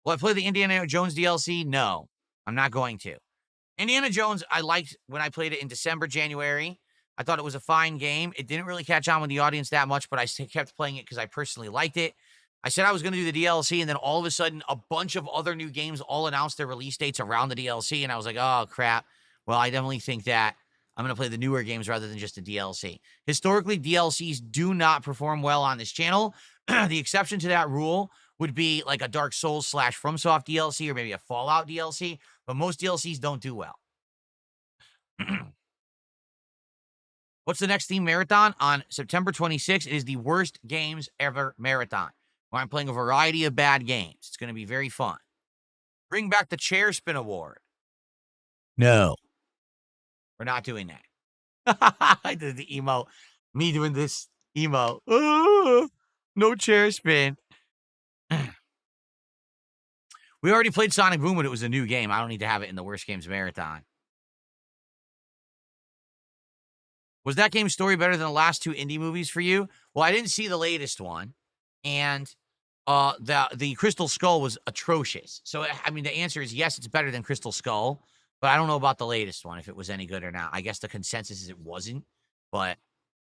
Will I play the Indiana Jones DLC? No, I'm not going to. Indiana Jones, I liked when I played it in December, January. I thought it was a fine game. It didn't really catch on with the audience that much, but I kept playing it because I personally liked it. I said I was going to do the DLC, and then all of a sudden, a bunch of other new games all announced their release dates around the DLC, and I was like, oh, crap. Well, I definitely think that I'm going to play the newer games rather than just the DLC. Historically, DLCs do not perform well on this channel. The exception to that rule would be like a Dark Souls / FromSoft DLC or maybe a Fallout DLC, but most DLCs don't do well. What's the next theme marathon? On September 26th, it is the Worst Games Ever Marathon, where I'm playing a variety of bad games. It's going to be very fun. Bring back the Chair Spin Award. No. We're not doing that. I did the emo. Me doing this emo. No chair spin. We already played Sonic Boom, but it was a new game. I don't need to have it in the Worst Games Marathon. Was that game's story better than the last two indie movies for you? Well, I didn't see the latest one, and the Crystal Skull was atrocious. So, I mean, the answer is yes, it's better than Crystal Skull, but I don't know about the latest one, if it was any good or not. I guess the consensus is it wasn't, but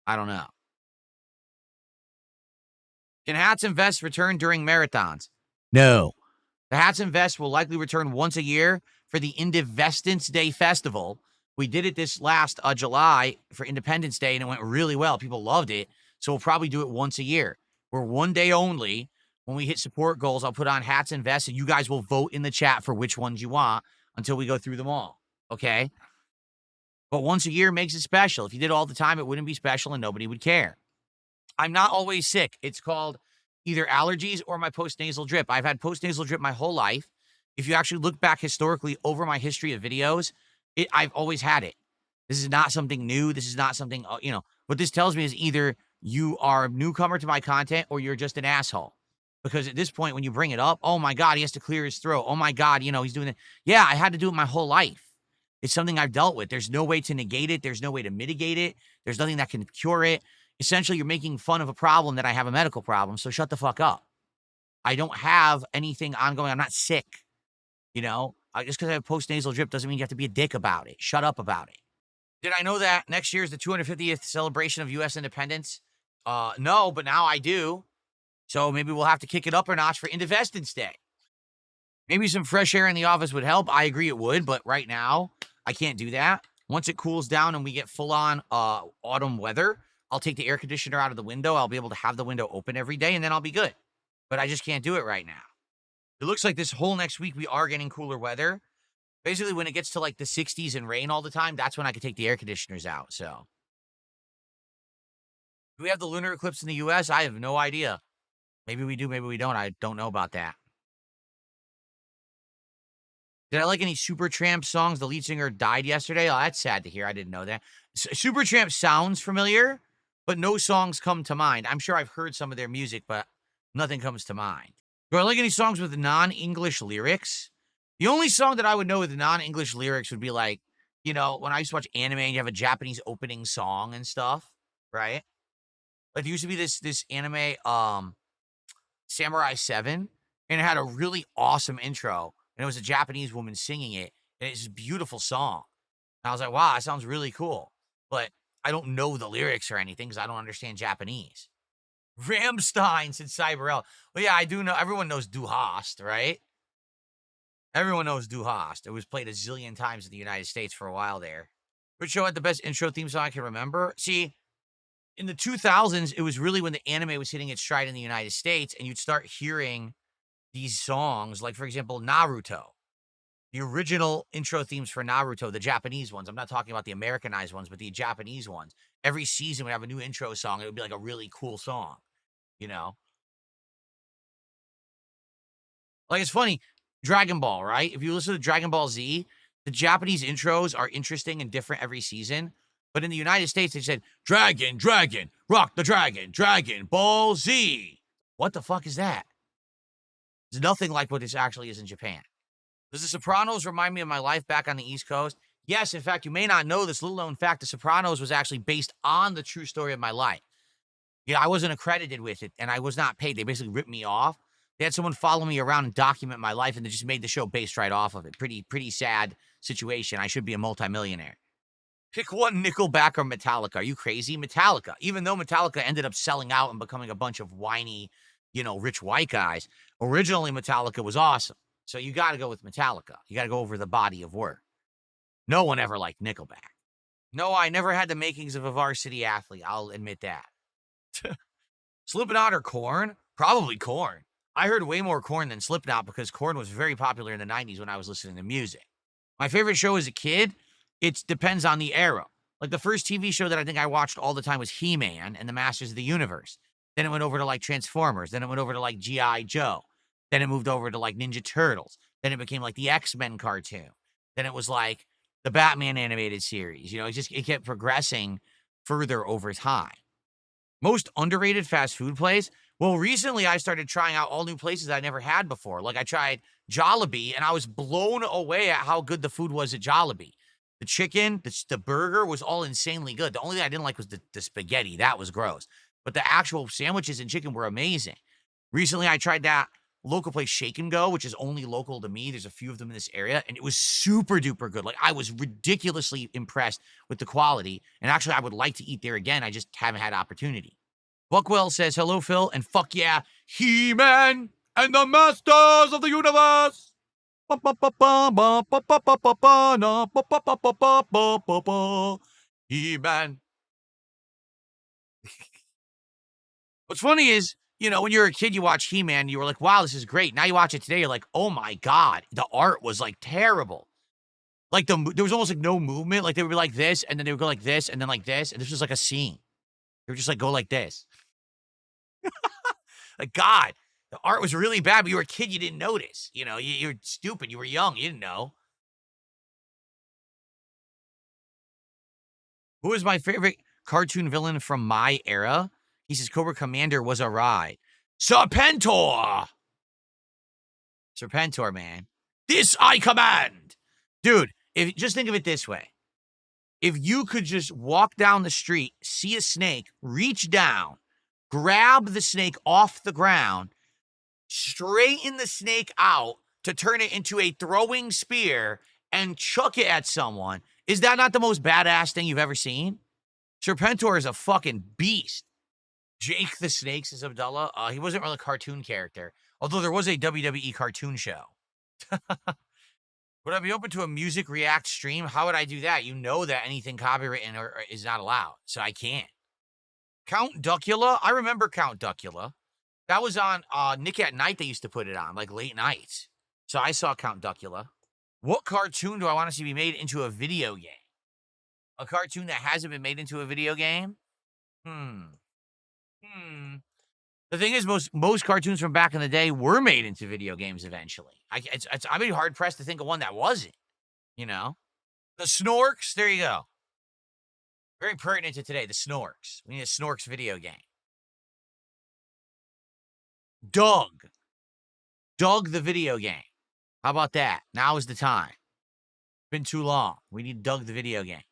I don't know. Can hats and vests return during marathons? No. The hats and vests will likely return once a year for the Indivestance Day Festival. We did it this last July for Independence Day, and it went really well. People loved it, so we'll probably do it once a year. We're one day only. When we hit support goals, I'll put on hats and vests, and you guys will vote in the chat for which ones you want until we go through them all, okay? But once a year makes it special. If you did it all the time, it wouldn't be special, and nobody would care. I'm not always sick. It's called either allergies or my postnasal drip. I've had postnasal drip my whole life. If you actually look back historically over my history of videos, I've always had it. This is not something new. This is not something, what this tells me is either you are a newcomer to my content or you're just an asshole. Because at this point, when you bring it up, oh my God, he has to clear his throat. Oh my God, he's doing it. Yeah, I had to do it my whole life. It's something I've dealt with. There's no way to negate it. There's no way to mitigate it. There's nothing that can cure it. Essentially, you're making fun of a problem that I have a medical problem, so shut the fuck up. I don't have anything ongoing. I'm not sick, Just because I have postnasal drip doesn't mean you have to be a dick about it. Shut up about it. Did I know that next year is the 250th celebration of U.S. independence? No, but now I do. So maybe we'll have to kick it up a notch for Independence Day. Maybe some fresh air in the office would help. I agree it would, but right now, I can't do that. Once it cools down and we get full-on autumn weather, I'll take the air conditioner out of the window. I'll be able to have the window open every day, and then I'll be good. But I just can't do it right now. It looks like this whole next week we are getting cooler weather. Basically, when it gets to like the 60s and rain all the time, that's when I can take the air conditioners out, so. Do we have the lunar eclipse in the U.S.? I have no idea. Maybe we do, maybe we don't. I don't know about that. Did I like any Supertramp songs? The lead singer died yesterday. Oh, that's sad to hear. I didn't know that. Supertramp sounds familiar, but no songs come to mind. I'm sure I've heard some of their music, but nothing comes to mind. Do I like any songs with non-English lyrics? The only song that I would know with non-English lyrics would be like You know, when I used to watch anime and you have a Japanese opening song and stuff, right? Like there used to be this anime, Samurai 7, and it had a really awesome intro, and it was a Japanese woman singing it, and it's a beautiful song. And I was like, wow, that sounds really cool. But I don't know the lyrics or anything because I don't understand Japanese. Ramstein said Cyberell. Well, yeah, I do know. Everyone knows Du Hast, right? Everyone knows Du Hast. It was played a zillion times in the United States for a while there. Which show had the best intro theme song I can remember? See, in the 2000s, it was really when the anime was hitting its stride in the United States, and you'd start hearing these songs, like, for example, Naruto. The original intro themes for Naruto, the Japanese ones. I'm not talking about the Americanized ones, but the Japanese ones. Every season would have a new intro song. It would be like a really cool song, you know? Like, it's funny, Dragon Ball, right? If you listen to Dragon Ball Z, the Japanese intros are interesting and different every season. But in the United States, they said, Dragon, Dragon, Rock the Dragon, Dragon Ball Z. What the fuck is that? It's nothing like what this actually is in Japan. Does The Sopranos remind me of my life back on the East Coast? Yes, in fact, you may not know this little known fact. The Sopranos was actually based on the true story of my life. Yeah, I wasn't accredited with it, and I was not paid. They basically ripped me off. They had someone follow me around and document my life, and they just made the show based right off of it. Pretty sad situation. I should be a multimillionaire. Pick one, Nickelback or Metallica. Are you crazy? Metallica. Even though Metallica ended up selling out and becoming a bunch of whiny, rich white guys, originally Metallica was awesome. So you got to go with Metallica. You got to go over the body of work. No one ever liked Nickelback. No, I never had the makings of a varsity athlete. I'll admit that. Slipknot or Korn? Probably Korn. I heard way more Korn than Slipknot because Korn was very popular in the 90s when I was listening to music. My favorite show as a kid, it depends on the era. Like the first TV show that I think I watched all the time was He-Man and the Masters of the Universe. Then it went over to like Transformers. Then it went over to like G.I. Joe. Then it moved over to like Ninja Turtles. Then it became like the X-Men cartoon. Then it was like the Batman animated series. It kept progressing further over time. Most underrated fast food place? Well, recently I started trying out all new places I never had before. Like I tried Jollibee, and I was blown away at how good the food was at Jollibee. The chicken, the burger was all insanely good. The only thing I didn't like was the spaghetti. That was gross. But the actual sandwiches and chicken were amazing. Recently I tried that local place Shake and Go, which is only local to me. There's a few of them in this area, and it was super duper good. Like I was ridiculously impressed with the quality, and actually I would like to eat there again. I just haven't had opportunity. Buckwell says, hello, Phil, and fuck yeah, He-Man and the Masters of the Universe. He-Man. What's funny is, when you're a kid, you watch He-Man, you were like, wow, this is great. Now you watch it today, you're like, oh my God, the art was like terrible. Like there was almost like no movement. Like they would be like this, and then they would go like this, and then like this, and this was like a scene. They would just like go like this. Like, God, the art was really bad, but you were a kid, you didn't notice. You're stupid. You were young. You didn't know. Who is my favorite cartoon villain from my era? He says Cobra Commander was a ride. Serpentor! Serpentor, man. This I command! Dude, just think of it this way. If you could just walk down the street, see a snake, reach down, grab the snake off the ground, straighten the snake out to turn it into a throwing spear and chuck it at someone, is that not the most badass thing you've ever seen? Serpentor is a fucking beast. Jake the Snake, says Abdullah. He wasn't really a cartoon character, although there was a WWE cartoon show. Would I be open to a music react stream? How would I do that? You know that anything copywritten or is not allowed, so I can't. Count Duckula? I remember Count Duckula. That was on Nick at Night. They used to put it on, like late nights. So I saw Count Duckula. What cartoon do I want to see be made into a video game? A cartoon that hasn't been made into a video game? The thing is, most cartoons from back in the day were made into video games eventually. I'd be hard pressed to think of one that wasn't. The Snorks. There you go. Very pertinent to today. The Snorks. We need a Snorks video game. Doug the video game. How about that? Now is the time. Been too long. We need Doug the video game.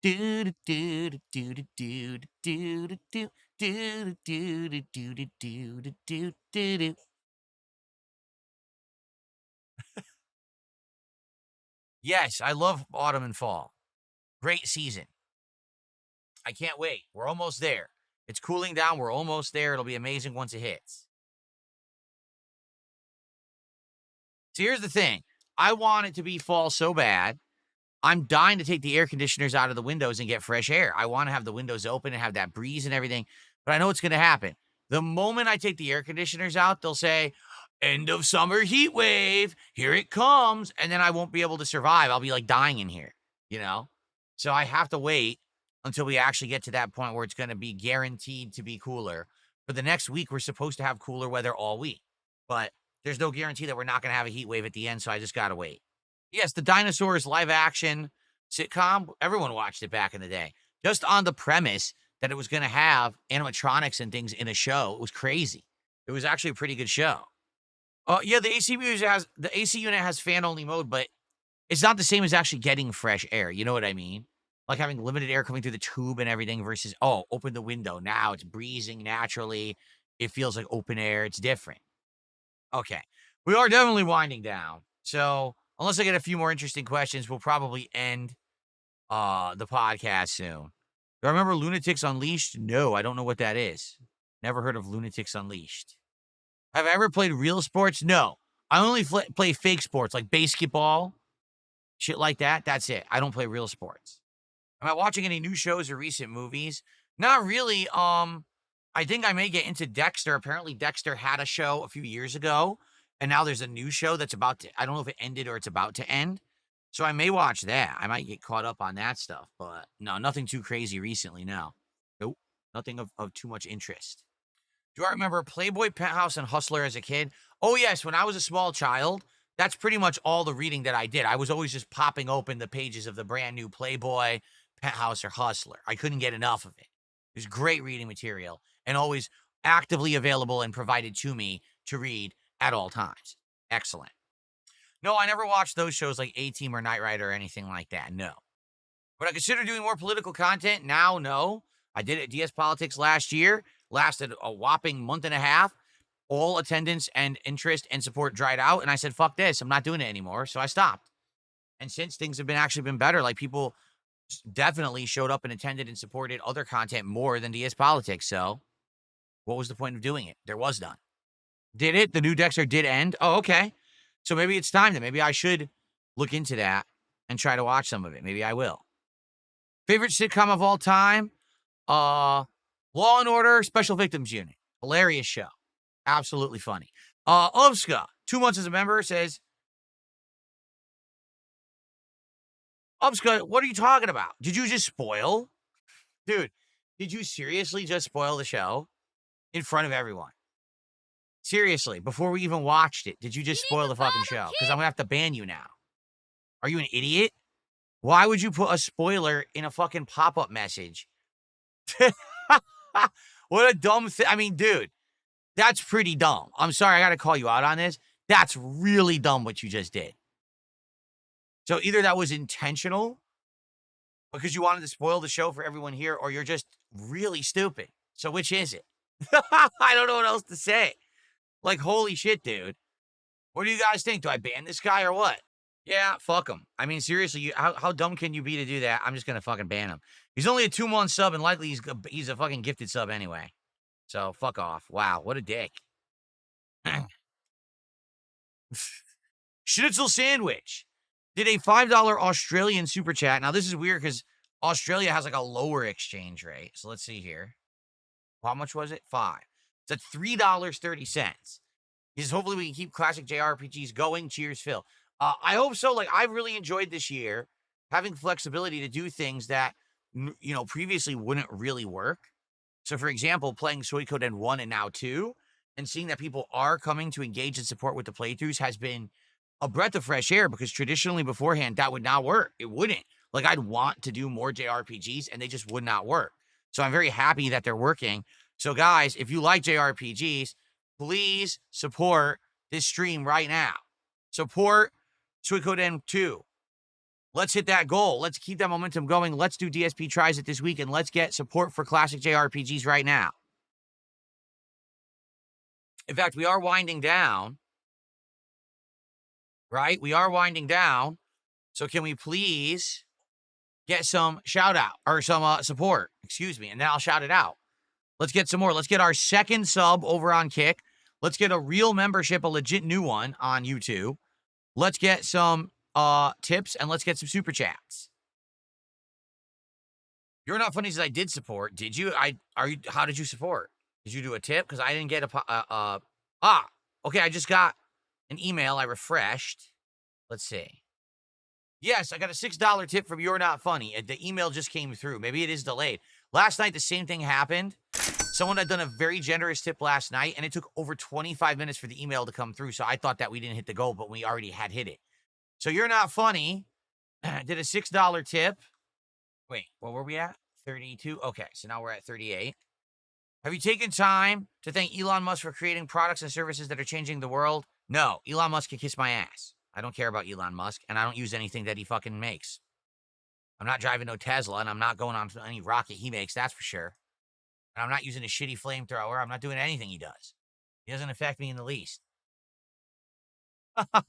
Do do do do do do do do do do do do do do do do do. Yes, I love autumn and fall. Great season. I can't wait. We're almost there. It's cooling down. We're almost there. It'll be amazing once it hits. So here's the thing. I want it to be fall so bad. I'm dying to take the air conditioners out of the windows and get fresh air. I want to have the windows open and have that breeze and everything. But I know what's going to happen. The moment I take the air conditioners out, they'll say, end of summer heat wave. Here it comes. And then I won't be able to survive. I'll be like dying in here, you know? So I have to wait until we actually get to that point where it's going to be guaranteed to be cooler. For the next week, we're supposed to have cooler weather all week. But there's no guarantee that we're not going to have a heat wave at the end. So I just got to wait. Yes, the Dinosaurs live action sitcom, everyone watched it back in the day. Just on the premise that it was going to have animatronics and things in a show. It was crazy. It was actually a pretty good show. Yeah, the AC unit has fan only mode, but it's not the same as actually getting fresh air. You know what I mean? Like having limited air coming through the tube and everything versus, oh, open the window. Now it's breezing naturally. It feels like open air. It's different. Okay. We are definitely winding down. So unless I get a few more interesting questions, we'll probably end the podcast soon. Do I remember Lunatics Unleashed? No, I don't know what that is. Never heard of Lunatics Unleashed. Have I ever played real sports? No. I only play fake sports like basketball, shit like that. That's it. I don't play real sports. Am I watching any new shows or recent movies? Not really. I think I may get into Dexter. Apparently, Dexter had a show a few years ago, and now there's a new show that's about to, I don't know if it ended or it's about to end. So I may watch that. I might get caught up on that stuff, but no, nothing too crazy recently, no. Nope. Nothing of too much interest. Do I remember Playboy, Penthouse, and Hustler as a kid? Oh, yes. When I was a small child, that's pretty much all the reading that I did. I was always just popping open the pages of the brand new Playboy, Penthouse, or Hustler. I couldn't get enough of it. It was great reading material and always actively available and provided to me to read at all times. Excellent. No, I never watched those shows like A-Team or Knight Rider or anything like that. No. Would I consider doing more political content now? No. I did it at DS Politics last year. Lasted a whopping month and a half. All attendance and interest and support dried out. And I said, fuck this. I'm not doing it anymore. So I stopped. And since things have actually been better, like people definitely showed up and attended and supported other content more than DS Politics. So what was the point of doing it? There was none. Did it? The new Dexter did end? Oh, okay. So maybe it's time then. Maybe I should look into that and try to watch some of it. Maybe I will. Favorite sitcom of all time? Law and Order Special Victims Unit. Hilarious show. Absolutely funny. Ovska, 2 months as a member, says, Ovska, what are you talking about? Did you just spoil? Dude, did you seriously just spoil the show in front of everyone? Seriously, before we even watched it, did you just spoil the fucking show? Because I'm going to have to ban you now. Are you an idiot? Why would you put a spoiler in a fucking pop-up message? What a dumb thing. I mean, dude, that's pretty dumb. I'm sorry, I got to call you out on this. That's really dumb what you just did. So either that was intentional because you wanted to spoil the show for everyone here, or you're just really stupid. So which is it? I don't know what else to say. Like, holy shit, dude. What do you guys think? Do I ban this guy or what? Yeah, fuck him. I mean, seriously, how dumb can you be to do that? I'm just going to fucking ban him. He's only a 2-month sub, and likely he's a fucking gifted sub anyway. So, fuck off. Wow, what a dick. Schnitzel Sandwich did a $5 Australian super chat. Now, this is weird because Australia has like a lower exchange rate. So, let's see here. How much was it? 5. It's at $3.30. He says, hopefully we can keep classic JRPGs going. Cheers, Phil. I hope so. Like, I've really enjoyed this year having flexibility to do things that, previously wouldn't really work. So, for example, playing Suikoden 1 and now 2 and seeing that people are coming to engage and support with the playthroughs has been a breath of fresh air because traditionally beforehand, that would not work. It wouldn't. Like, I'd want to do more JRPGs and they just would not work. So I'm very happy that they're working. So guys, if you like JRPGs, please support this stream right now. Support Suikoden 2. Let's hit that goal. Let's keep that momentum going. Let's do DSP Tries It this week, and let's get support for classic JRPGs right now. In fact, we are winding down, right? We are winding down. So can we please get some shout out or some support? Excuse me. And then I'll shout it out. Let's get some more. Let's get our second sub over on Kick. Let's get a real membership, a legit new one on YouTube. Let's get some tips and let's get some super chats. You're Not Funny says I did support. Did you? How did you support? Did you do a tip? Because I didn't get okay, I just got an email. I refreshed. Let's see. Yes, I got a $6 tip from You're Not Funny. The email just came through. Maybe it is delayed. Last night, the same thing happened. Someone had done a very generous tip last night, and it took over 25 minutes for the email to come through. So I thought that we didn't hit the goal, but we already had hit it. So You're Not Funny did a $6 tip. Wait, what were we at? 32? Okay, so now we're at 38. Have you taken time to thank Elon Musk for creating products and services that are changing the world? No, Elon Musk can kiss my ass. I don't care about Elon Musk, and I don't use anything that he fucking makes. I'm not driving no Tesla, and I'm not going on any rocket he makes, that's for sure. And I'm not using a shitty flamethrower. I'm not doing anything he does. He doesn't affect me in the least. I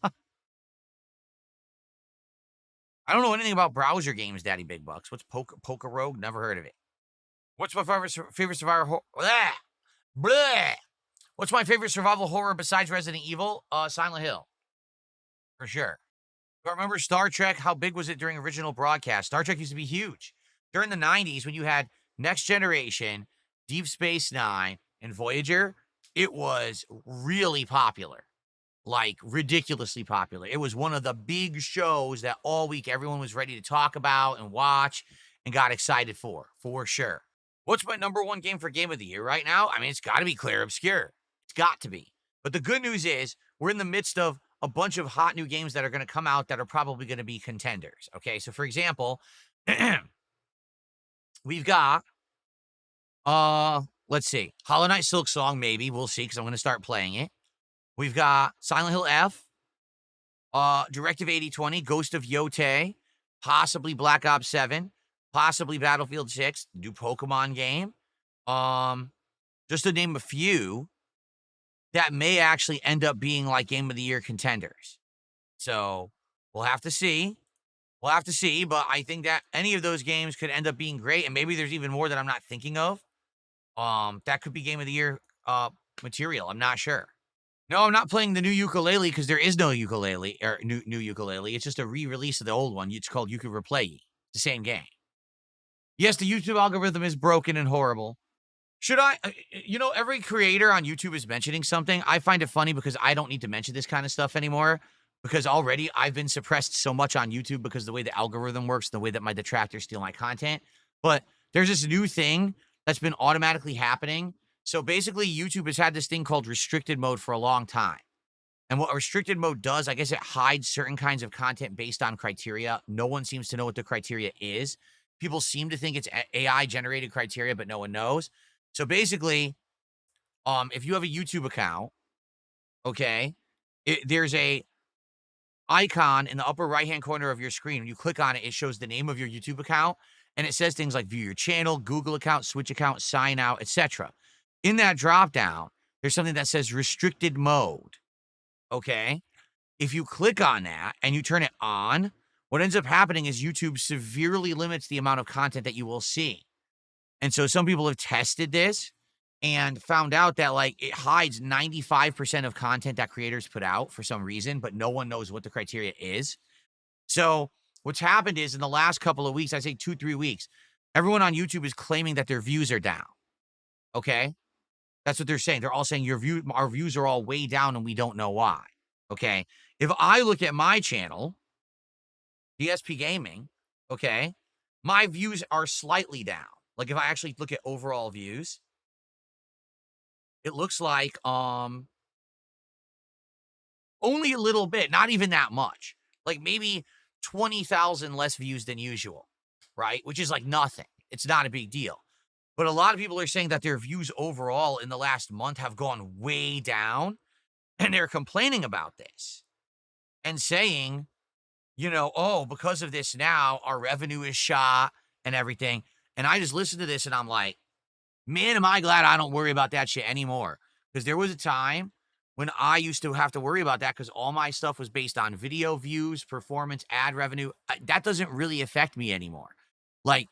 don't know anything about browser games, Daddy Big Bucks. What's Poker Rogue? Never heard of it. What's my favorite survival horror? Blah. What's my favorite survival horror besides Resident Evil? Silent Hill. For sure. I remember Star Trek. How big was it during original broadcast? Star Trek used to be huge. During the 90s, when you had Next Generation, Deep Space Nine, and Voyager, it was really popular. Like, ridiculously popular. It was one of the big shows that all week everyone was ready to talk about and watch and got excited for sure. What's my number one game for Game of the Year right now? I mean, it's got to be Clair Obscur. It's got to be. But the good news is we're in the midst of a bunch of hot new games that are going to come out that are probably going to be contenders. Okay, so for example, we've got, let's see, Hollow Knight Silk Song, maybe. We'll see, because I'm going to start playing it. We've got Silent Hill F, Directive 8020, Ghost of Yote, possibly Black Ops 7, possibly Battlefield 6, new Pokemon game. Just to name a few that may actually end up being like Game of the Year contenders. So we'll have to see. We'll have to see, but I think that any of those games could end up being great, and maybe there's even more that I'm not thinking of. That could be Game of the Year material. I'm not sure. No, I'm not playing the new ukulele because there is no ukulele or new ukulele. It's just a re-release of the old one. It's called Uku Replay. It's the same game. Yes, the YouTube algorithm is broken and horrible. Should I, every creator on YouTube is mentioning something. I find it funny because I don't need to mention this kind of stuff anymore because already I've been suppressed so much on YouTube because of the way the algorithm works, the way that my detractors steal my content. But there's this new thing that's been automatically happening. So basically, YouTube has had this thing called restricted mode for a long time. And what restricted mode does, I guess it hides certain kinds of content based on criteria. No one seems to know what the criteria is. People seem to think it's AI-generated criteria, but no one knows. So basically, if you have a YouTube account, okay, there's a icon in the upper right-hand corner of your screen. When you click on it, it shows the name of your YouTube account, and it says things like view your channel, Google account, Switch account, sign out, etc. In that drop-down, there's something that says restricted mode, okay? If you click on that and you turn it on, what ends up happening is YouTube severely limits the amount of content that you will see. And so some people have tested this and found out that like it hides 95% of content that creators put out for some reason, but no one knows what the criteria is. So what's happened is in the last couple of weeks, I say 2-3 weeks, everyone on YouTube is claiming that their views are down. Okay? That's what they're saying. They're all saying our views are all way down and we don't know why. Okay? If I look at my channel, DSPGaming, okay, my views are slightly down. Like if I actually look at overall views, it looks like only a little bit, not even that much. Like maybe 20,000 less views than usual, right? Which is like nothing. It's not a big deal. But a lot of people are saying that their views overall in the last month have gone way down, and they're complaining about this and saying oh, because of this now, our revenue is shot and everything. And I just listen to this and I'm like, man, am I glad I don't worry about that shit anymore. Because there was a time when I used to have to worry about that because all my stuff was based on video views, performance, ad revenue. That doesn't really affect me anymore. Like,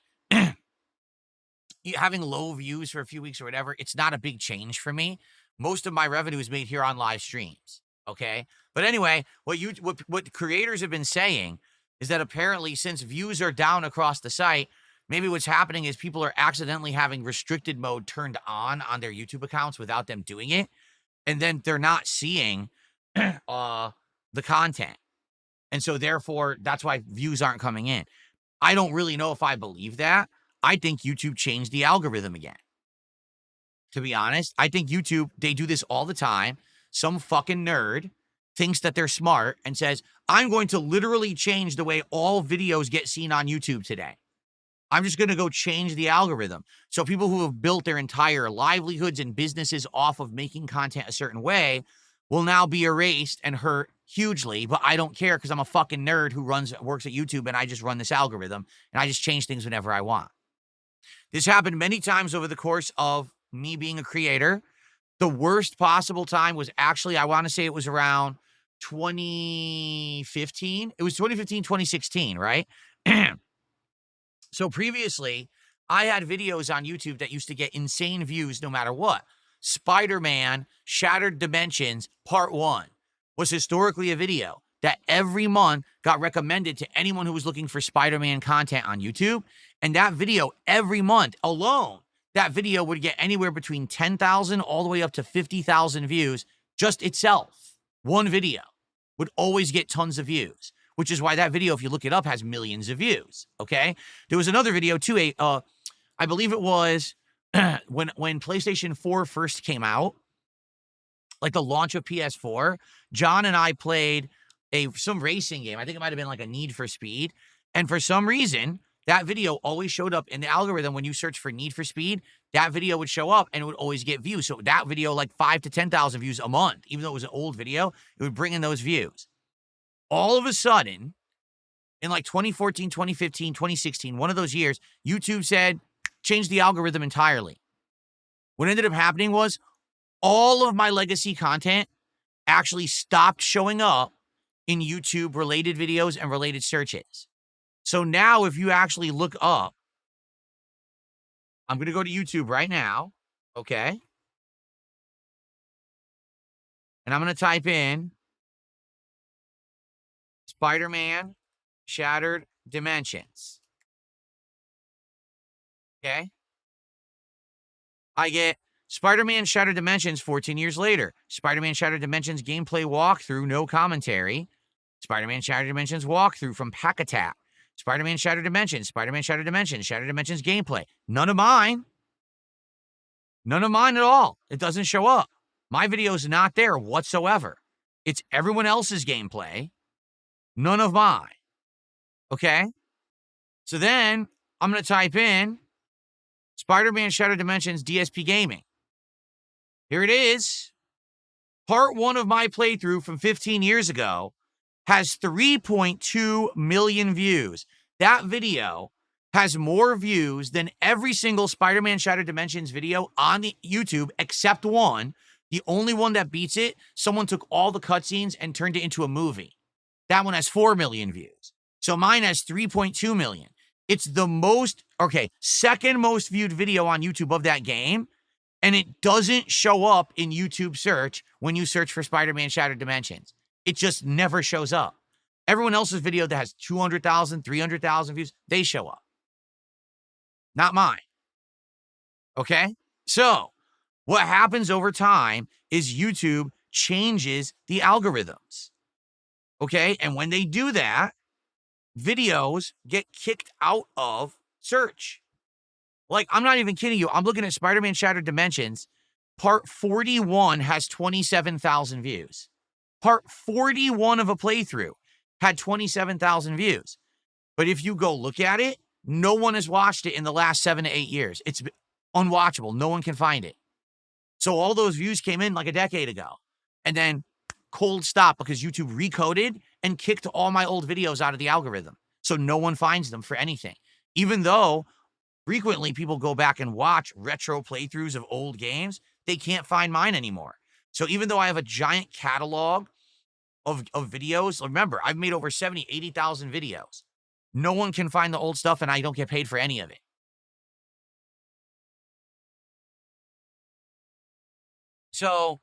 having low views for a few weeks or whatever, it's not a big change for me. Most of my revenue is made here on live streams. Okay. But anyway, what creators have been saying is that apparently since views are down across the site, maybe what's happening is people are accidentally having restricted mode turned on their YouTube accounts without them doing it. And then they're not seeing the content. And so therefore, that's why views aren't coming in. I don't really know if I believe that. I think YouTube changed the algorithm again. To be honest, I think YouTube, they do this all the time. Some fucking nerd thinks that they're smart and says, I'm going to literally change the way all videos get seen on YouTube today. I'm just going to go change the algorithm. So people who have built their entire livelihoods and businesses off of making content a certain way will now be erased and hurt hugely. But I don't care because I'm a fucking nerd who works at YouTube and I just run this algorithm and I just change things whenever I want. This happened many times over the course of me being a creator. The worst possible time was actually, I want to say it was around 2015. It was 2015, 2016, right? So previously, I had videos on YouTube that used to get insane views no matter what. Spider-Man Shattered Dimensions Part 1 was historically a video that every month got recommended to anyone who was looking for Spider-Man content on YouTube. And that video, every month alone, that video would get anywhere between 10,000 all the way up to 50,000 views just itself. One video would always get tons of views, which is why that video, if you look it up, has millions of views, okay? There was another video, too, I believe it was when PlayStation 4 first came out, like the launch of PS4, John and I played some racing game. I think it might have been like a Need for Speed. And for some reason, that video always showed up in the algorithm. When you search for Need for Speed, that video would show up and it would always get views. So that video, like 5,000 to 10,000 views a month, even though it was an old video, it would bring in those views. All of a sudden, in like 2014, 2015, 2016, one of those years, YouTube said, change the algorithm entirely. What ended up happening was all of my legacy content actually stopped showing up in YouTube related videos and related searches. So now if you actually look up, I'm going to go to YouTube right now, okay? And I'm going to type in Spider-Man Shattered Dimensions. Okay? I get Spider-Man Shattered Dimensions 14 years later. Spider-Man Shattered Dimensions gameplay walkthrough, no commentary. Spider-Man Shattered Dimensions walkthrough from Pack Attack. Spider-Man Shattered Dimensions, Spider-Man Shattered Dimensions, Shattered Dimensions gameplay. None of mine. None of mine at all. It doesn't show up. My video is not there whatsoever. It's everyone else's gameplay. None of mine. Okay? So then I'm going to type in Spider-Man Shattered Dimensions DSPGaming. Here it is. Part 1 of my playthrough from 15 years ago has 3.2 million views. That video has more views than every single Spider-Man Shattered Dimensions video on the YouTube except one. The only one that beats it, someone took all the cutscenes and turned it into a movie. That one has 4 million views. So mine has 3.2 million. It's the second most viewed video on YouTube of that game, and it doesn't show up in YouTube search when you search for Spider-Man Shattered Dimensions. It just never shows up. Everyone else's video that has 200,000, 300,000 views, they show up. Not mine. Okay? So, what happens over time is YouTube changes the algorithms. Okay? And when they do that, videos get kicked out of search. Like, I'm not even kidding you. I'm looking at Spider-Man Shattered Dimensions. Part 41 has 27,000 views. Part 41 of a playthrough had 27,000 views. But if you go look at it, no one has watched it in the last 7 to 8 years. It's unwatchable. No one can find it. So all those views came in like a decade ago. And then cold stop because YouTube recoded and kicked all my old videos out of the algorithm. So no one finds them for anything. Even though frequently people go back and watch retro playthroughs of old games, they can't find mine anymore. So even though I have a giant catalog of videos, remember, I've made over 70, 80,000 videos. No one can find the old stuff and I don't get paid for any of it. So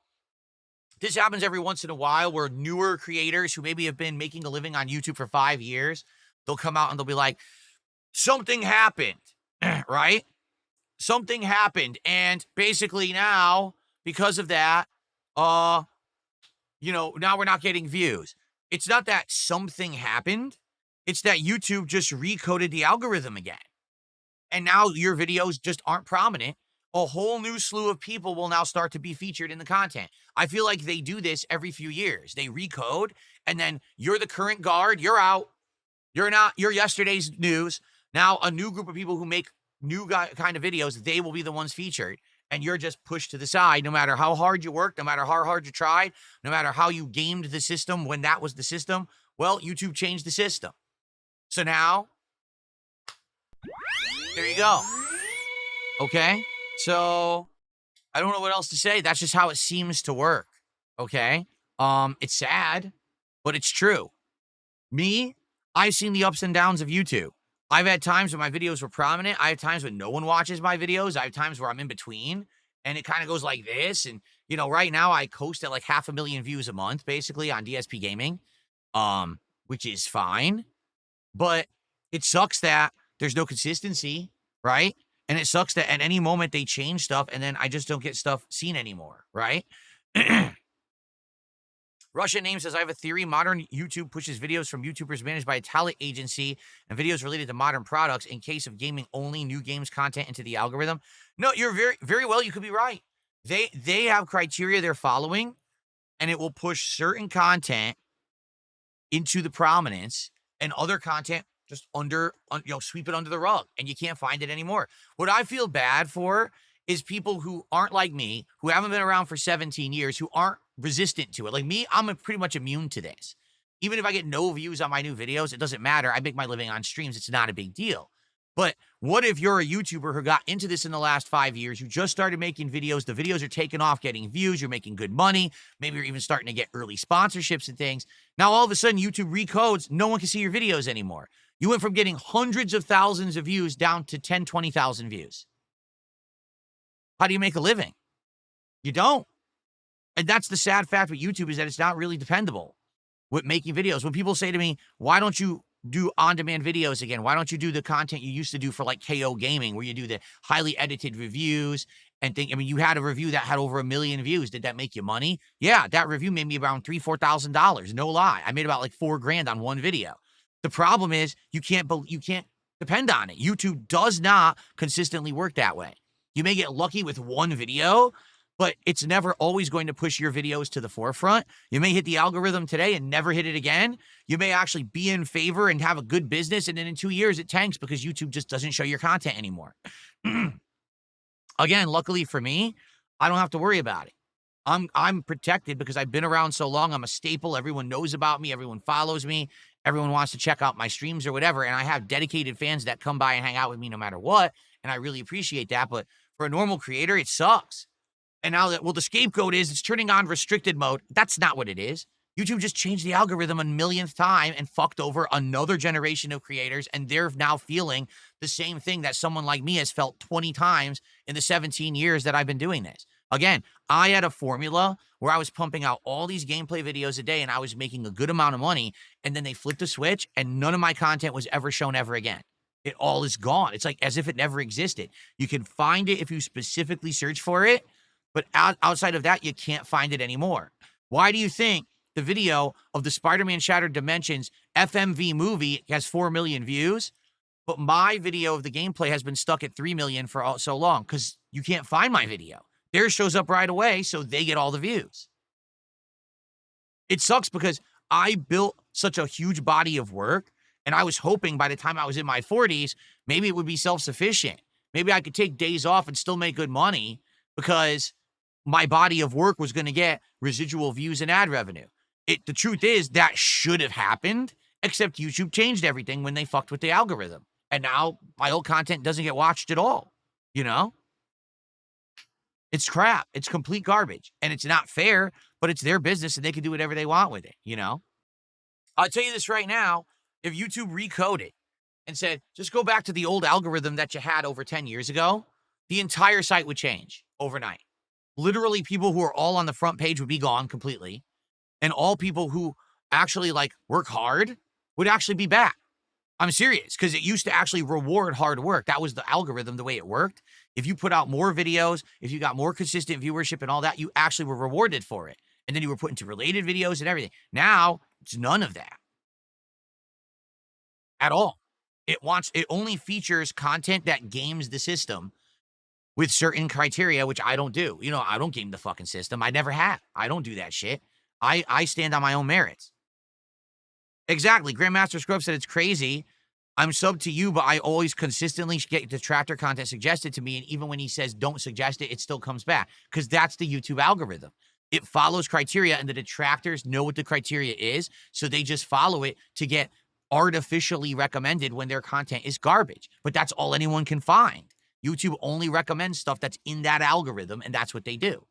this happens every once in a while where newer creators who maybe have been making a living on YouTube for 5 years, they'll come out and they'll be like, something happened, right? Something happened. And basically now, because of that, now we're not getting views. It's not that something happened. It's that YouTube just recoded the algorithm again. And now your videos just aren't prominent. A whole new slew of people will now start to be featured in the content. I feel like they do this every few years. They recode, and then you're the current guard, you're out. You're not, you're yesterday's news. Now a new group of people who make new kind of videos, they will be the ones featured. And you're just pushed to the side, no matter how hard you worked, no matter how hard you tried, no matter how you gamed the system when that was the system. Well, YouTube changed the system. So now, there you go. Okay? So, I don't know what else to say. That's just how it seems to work. Okay? It's sad, but it's true. Me, I've seen the ups and downs of YouTube. I've had times when my videos were prominent. I have times when no one watches my videos. I have times where I'm in between, and it kind of goes like this. And, right now I coast at like 500,000 views a month, basically, on DSPGaming, which is fine. But it sucks that there's no consistency, right? And it sucks that at any moment they change stuff, and then I just don't get stuff seen anymore, right? Russian Name says, I have a theory. Modern YouTube pushes videos from YouTubers managed by a talent agency and videos related to modern products. In case of gaming only, new games content into the algorithm. No, you're very, very well. You could be right. They have criteria they're following, and it will push certain content into the prominence and other content just sweep it under the rug, and you can't find it anymore. What I feel bad for is people who aren't like me, who haven't been around for 17 years, who aren't resistant to it. Like me, I'm pretty much immune to this. Even if I get no views on my new videos, it doesn't matter. I make my living on streams. It's not a big deal. But what if you're a YouTuber who got into this in the last 5 years, you just started making videos, the videos are taking off, getting views, you're making good money, maybe you're even starting to get early sponsorships and things. Now, all of a sudden, YouTube recodes, no one can see your videos anymore. You went from getting hundreds of thousands of views down to 10, 20,000 views. How do you make a living? You don't. And that's the sad fact with YouTube, is that it's not really dependable with making videos. When people say to me, why don't you do on-demand videos again? Why don't you do the content you used to do for like KO Gaming, where you do the highly edited reviews and think, you had a review that had over 1 million views. Did that make you money? Yeah, that review made me around $3,000, $4,000. No lie. I made about like $4,000 on one video. The problem is you can't depend on it. YouTube does not consistently work that way. You may get lucky with one video, but it's never always going to push your videos to the forefront. You may hit the algorithm today and never hit it again. You may actually be in favor and have a good business, and then in 2 years it tanks because YouTube just doesn't show your content anymore. Again, luckily for me, I don't have to worry about it. I'm protected because I've been around so long. I'm a staple. Everyone knows about me. Everyone follows me. Everyone wants to check out my streams or whatever. And I have dedicated fans that come by and hang out with me no matter what. And I really appreciate that. But for a normal creator, it sucks. And now that, the scapegoat is it's turning on restricted mode. That's not what it is. YouTube just changed the algorithm a millionth time and fucked over another generation of creators. And they're now feeling the same thing that someone like me has felt 20 times in the 17 years that I've been doing this. Again, I had a formula where I was pumping out all these gameplay videos a day and I was making a good amount of money. And then they flipped the switch and none of my content was ever shown ever again. It all is gone. It's like as if it never existed. You can find it if you specifically search for it, but outside of that, you can't find it anymore. Why do you think the video of the Spider-Man Shattered Dimensions FMV movie has 4 million views, but my video of the gameplay has been stuck at 3 million for so long? Because you can't find my video. Theirs shows up right away, so they get all the views. It sucks because I built such a huge body of work, and I was hoping by the time I was in my 40s, maybe it would be self-sufficient. Maybe I could take days off and still make good money because my body of work was going to get residual views and ad revenue. The truth is that should have happened, except YouTube changed everything when they fucked with the algorithm. And now my old content doesn't get watched at all, you know? It's crap. It's complete garbage. And it's not fair, but it's their business and they can do whatever they want with it, you know? I'll tell you this right now. If YouTube recoded and said, just go back to the old algorithm that you had over 10 years ago, the entire site would change overnight. Literally, people who are all on the front page would be gone completely. And all people who actually like work hard would actually be back. I'm serious, because it used to actually reward hard work. That was the algorithm, the way it worked. If you put out more videos, if you got more consistent viewership and all that, you actually were rewarded for it. And then you were put into related videos and everything. Now, it's none of that at all. It only features content that games the system with certain criteria, which I don't do. You know, I don't game the fucking system. I never have. I don't do that shit. I stand on my own merits. Exactly. Grandmaster Scrub said it's crazy. I'm sub to you, but I always consistently get detractor content suggested to me. And even when he says don't suggest it, it still comes back. Because that's the YouTube algorithm. It follows criteria, and the detractors know what the criteria is. So they just follow it to get artificially recommended when their content is garbage. But that's all anyone can find. YouTube only recommends stuff that's in that algorithm, and that's what they do.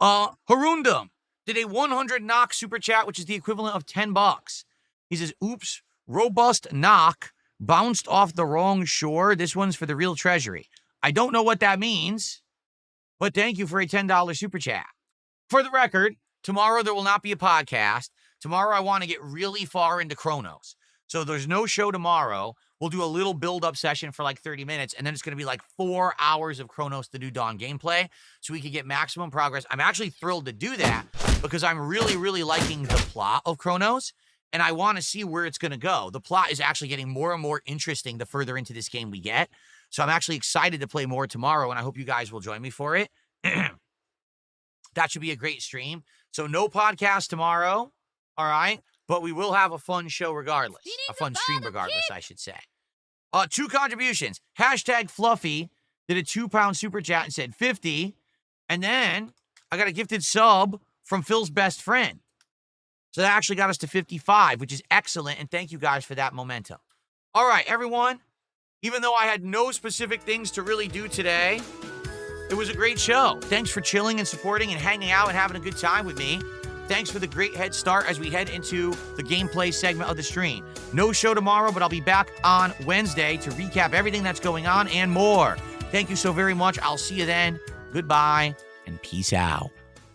Harundum did a 100 knock super chat, which is the equivalent of $10. He says, oops, robust knock bounced off the wrong shore. This one's for the real treasury. I don't know what that means, but thank you for a $10 super chat. For the record, tomorrow there will not be a podcast. Tomorrow I want to get really far into Chronos. So there's no show tomorrow. We'll do a little build-up session for like 30 minutes, and then it's going to be like 4 hours of Chronos the New Dawn gameplay, so we can get maximum progress. I'm actually thrilled to do that because I'm really, really liking the plot of Chronos, and I want to see where it's going to go. The plot is actually getting more and more interesting the further into this game we get, so I'm actually excited to play more tomorrow, and I hope you guys will join me for it. That should be a great stream. So no podcast tomorrow, all right? But we will have a fun show regardless. A fun stream regardless, I should say. 2 contributions. Hashtag Fluffy did a £2 super chat and said 50. And then I got a gifted sub from Phil's best friend. So that actually got us to 55, which is excellent. And thank you guys for that momentum. All right, everyone. Even though I had no specific things to really do today, it was a great show. Thanks for chilling and supporting and hanging out and having a good time with me. Thanks for the great head start as we head into the gameplay segment of the stream. No show tomorrow, but I'll be back on Wednesday to recap everything that's going on and more. Thank you so very much. I'll see you then. Goodbye and peace out.